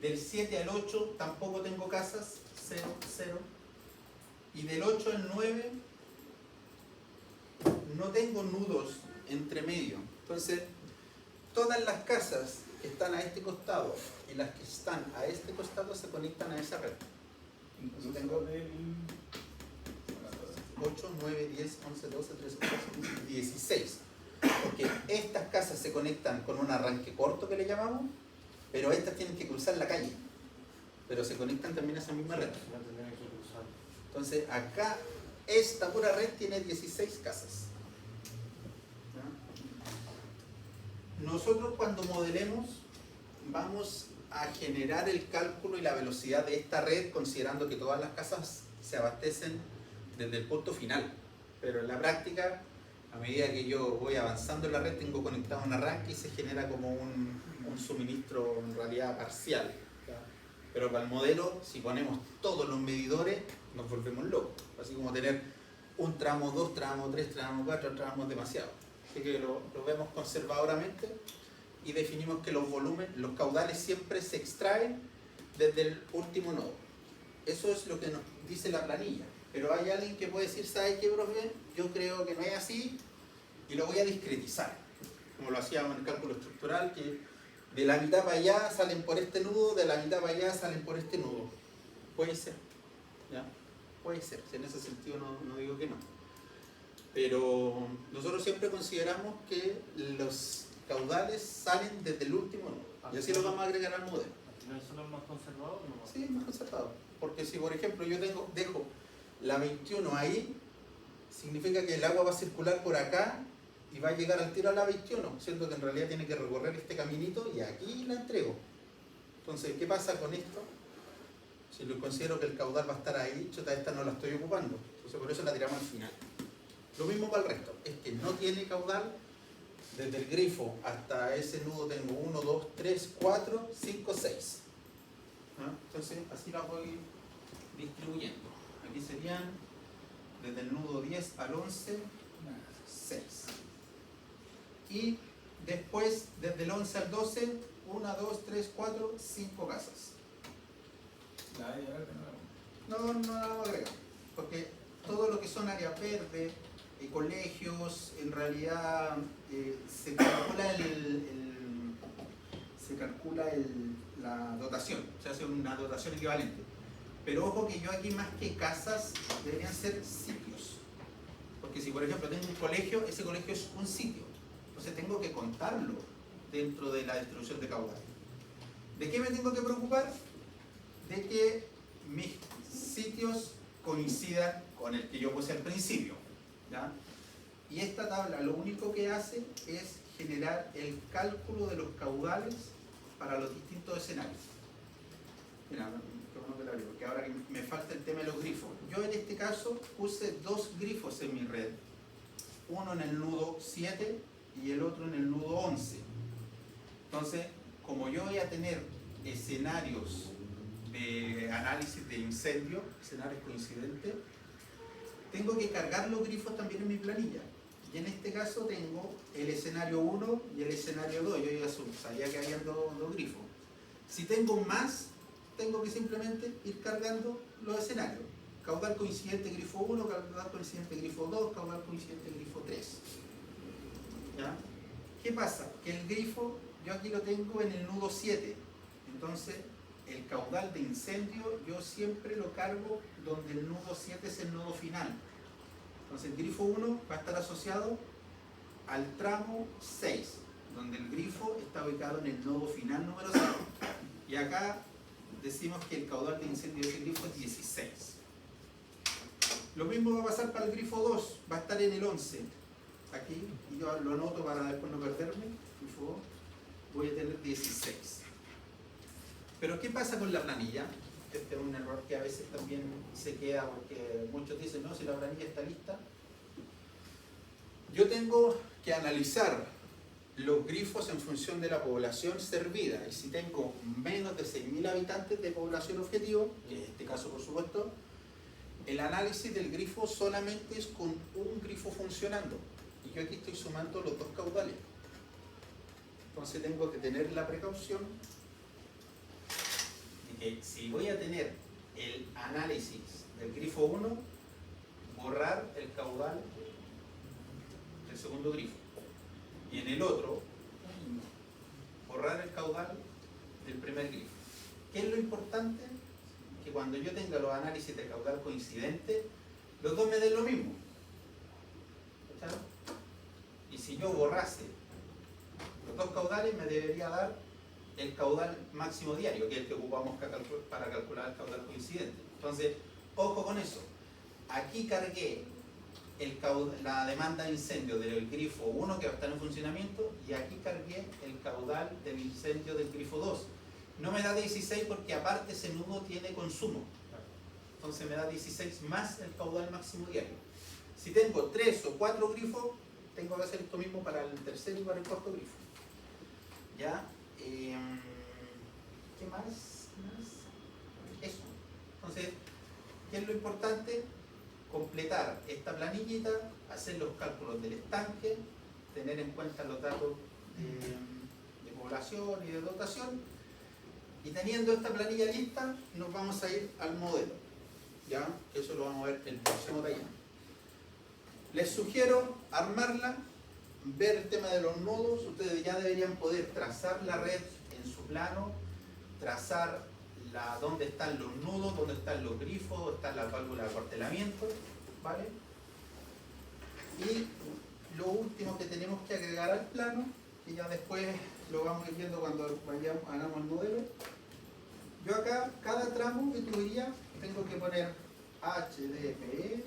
Del 7 al 8 tampoco tengo casas, 0, 0. Y del 8 al 9 no tengo nudos entre medio. Entonces, todas las casas que están a este costado y las que están a este costado se conectan a esa red. Incluso tengo del... 8, 9, 10, 11, 12, 13, 14, 15, 16. Porque estas casas se conectan con un arranque corto que le llamamos, pero estas tienen que cruzar la calle. Pero se conectan también a esa misma red. No tendrían que cruzar. Entonces acá, esta pura red tiene 16 casas. ¿Ya? Nosotros cuando modelemos vamos a generar el cálculo y la velocidad de esta red considerando que todas las casas se abastecen desde el punto final. Pero en la práctica, a medida que yo voy avanzando en la red, tengo conectado un arranque y se genera como un suministro en realidad parcial. ¿Ya? Pero para el modelo, si ponemos todos los medidores, nos volvemos locos. Así como tener un tramo, 2 tramos, 3 tramos, 4 tramos, demasiado. Así que lo vemos conservadoramente y definimos que los volúmenes, los caudales siempre se extraen desde el último nodo. Eso es lo que nos dice la planilla. Pero hay alguien que puede decir, ¿sabe qué, profe? Yo creo que no es así y lo voy a discretizar. Como lo hacíamos en el cálculo estructural, que de la mitad para allá salen por este nudo, de la mitad para allá salen por este nudo. Puede ser, ¿ya? Puede ser, en ese sentido no digo que no. Pero nosotros siempre consideramos que los caudales salen desde el último nudo. Y así lo vamos a agregar al modelo. ¿Al final son los más conservadores o no? Sí, más conservador. Porque si, por ejemplo, yo dejo la 21 ahí, significa que el agua va a circular por acá y va a llegar al tiro a la 21, siendo que en realidad tiene que recorrer este caminito y aquí la entrego. Entonces, ¿qué pasa con esto? Si lo considero que el caudal va a estar ahí, chota, esta no la estoy ocupando. Entonces, por eso la tiramos al final. Lo mismo para el resto, es que no tiene caudal. Desde el grifo hasta ese nudo tengo 1, 2, 3, 4, 5, 6. ¿Ah? Entonces, así la voy distribuyendo. Aquí serían desde el nudo 10 al 11, 6. Y después, desde el 11 al 12, 1, 2, 3, 4, 5 casas. No la vamos a agregar, porque todo lo que son áreas verdes, colegios, en realidad se calcula la dotación, se hace una dotación equivalente. Pero ojo que yo aquí más que casas deberían ser sitios. Porque si por ejemplo tengo un colegio, ese colegio es un sitio. Entonces tengo que contarlo dentro de la distribución de caudal. ¿De qué me tengo que preocupar? De que mis sitios coincidan con el que yo puse al principio. ¿Ya? Y esta tabla lo único que hace es generar el cálculo de los caudales para los distintos escenarios. Mira, qué bueno que lo abrí, porque ahora que me falta el tema de los grifos. Yo en este caso puse dos grifos en mi red, uno en el nudo 7 y el otro en el nudo 11. Entonces, como yo voy a tener escenarios de análisis de incendio, escenarios coincidentes, tengo que cargar los grifos también en mi planilla. Y en este caso tengo el escenario 1 y el escenario 2. Yo ya sabía que había dos grifos. Si tengo más, tengo que simplemente ir cargando los escenarios. Caudal coincidente grifo 1, caudal coincidente grifo 2, caudal coincidente grifo 3. ¿Ya? ¿Qué pasa? Que el grifo, yo aquí lo tengo en el nudo 7. Entonces, el caudal de incendio yo siempre lo cargo donde el nudo 7 es el nodo final. Entonces el grifo 1 va a estar asociado al tramo 6, donde el grifo está ubicado en el nodo final número 6. Y acá decimos que el caudal de incendio de ese grifo es 16. Lo mismo va a pasar para el grifo 2, va a estar en el 11. Aquí, y yo lo anoto para después no perderme, grifo 2, voy a tener 16. Pero ¿qué pasa con la planilla? Este es un error que a veces también se queda porque muchos dicen, no, si la planilla está lista. Yo tengo que analizar los grifos en función de la población servida. Y si tengo menos de 6.000 habitantes de población objetivo, que en este caso por supuesto, el análisis del grifo solamente es con un grifo funcionando. Y yo aquí estoy sumando los dos caudales. Entonces tengo que tener la precaución que si voy a tener el análisis del grifo 1, borrar el caudal del segundo grifo. Y en el otro, borrar el caudal del primer grifo. ¿Qué es lo importante? Que cuando yo tenga los análisis de caudal coincidente, los dos me den lo mismo. ¿Cachai? Y si yo borrase los dos caudales, me debería dar el caudal máximo diario, que es el que ocupamos para calcular el caudal coincidente. Entonces, ojo con eso. Aquí cargué la demanda de incendio del grifo 1 que va a estar en funcionamiento y aquí cargué el caudal del incendio del grifo 2. No me da 16 porque aparte ese nudo tiene consumo. Entonces me da 16 más el caudal máximo diario. Si tengo 3 o 4 grifos, tengo que hacer esto mismo para el tercer y para el cuarto grifo. ¿Ya? ¿Qué más? Eso. Entonces, ¿qué es lo importante? Completar esta planillita, hacer los cálculos del estanque, tener en cuenta los datos de población y de dotación, y teniendo esta planilla lista, nos vamos a ir al modelo. ¿Ya? Eso lo vamos a ver en el próximo taller. Les sugiero armarla, ver el tema de los nodos. Ustedes ya deberían poder trazar la red en su plano, trazar dónde están los nudos, dónde están los grifos, dónde están las válvulas de acuartelamiento, ¿vale? Y lo último que tenemos que agregar al plano, que ya después lo vamos a ir viendo cuando hagamos el modelo. Yo acá, cada tramo de tubería, tengo que poner HDPE,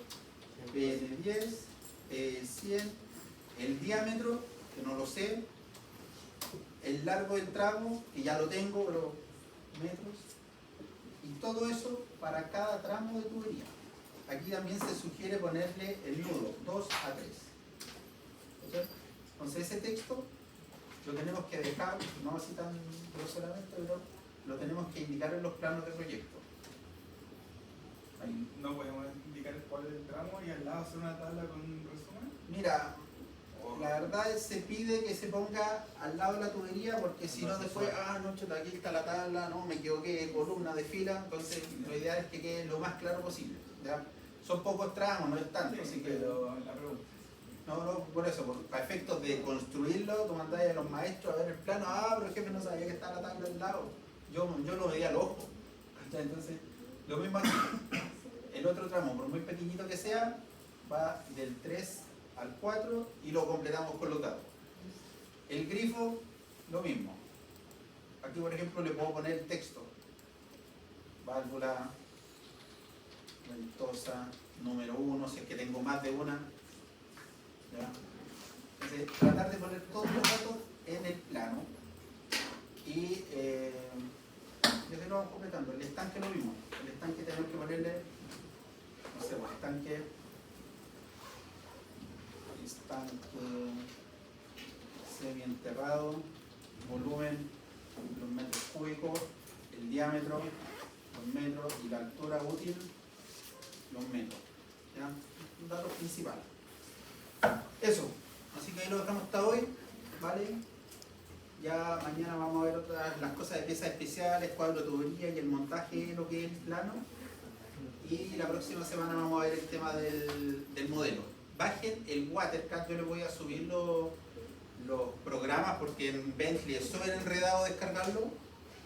PN10, P100, el diámetro, que no lo sé, el largo del tramo, que ya lo tengo, pero metros, y todo eso para cada tramo de tubería. Aquí también se sugiere ponerle el nudo 2 a 3. Entonces ese texto lo tenemos que dejar, no así tan groseramente, pero lo tenemos que indicar en los planos de proyecto. Ahí. No podemos indicar cuál es el tramo y al lado hacer una tabla con un resumen. Mira, la verdad se pide que se ponga al lado de la tubería porque si no después, no, chuta, aquí está la tabla, no, me equivoqué, columna de fila, entonces lo ideal es que quede lo más claro posible. ¿Ya? Son pocos tramos, no es tanto, así que... Pero la pregunta. No, por eso, para efectos de construirlo, tú mandáis a los maestros a ver el plano, pero el jefe no sabía que estaba la tabla al lado. Yo lo veía al ojo. Entonces, lo mismo aquí. El otro tramo, por muy pequeñito que sea, va del 3 al 4 y lo completamos con los datos. El grifo, lo mismo. Aquí, por ejemplo, le puedo poner el texto. Válvula ventosa número 1, si es que tengo más de una. ¿Ya? Entonces, tratar de poner todos los datos en el plano y ya que lo vamos completando, el estanque lo mismo. El estanque tenemos que ponerle, no sé, pues estanque semienterrado, volumen, los metros cúbicos, el diámetro, los metros y la altura útil, los metros. ¿Ya? Un dato principal. Eso. Así que ahí lo dejamos hasta hoy. ¿Vale? Ya mañana vamos a ver otras las cosas de piezas especiales, cuadro de tubería y el montaje de lo que es el plano. Y la próxima semana vamos a ver el tema del modelo. Bajen el Watercad, yo les voy a subir los programas porque en Bentley es súper enredado descargarlo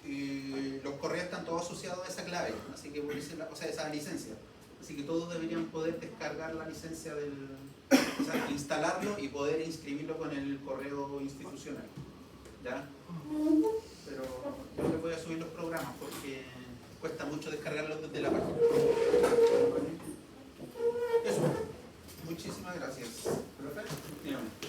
y los correos están todos asociados a esa clave, así que o sea, esa licencia. Así que todos deberían poder descargar la licencia o sea, instalarlo y poder inscribirlo con el correo institucional. ¿Ya? Pero yo les voy a subir los programas porque cuesta mucho descargarlos desde la página. Eso. Muchísimas gracias. ¿Profe? Dígame.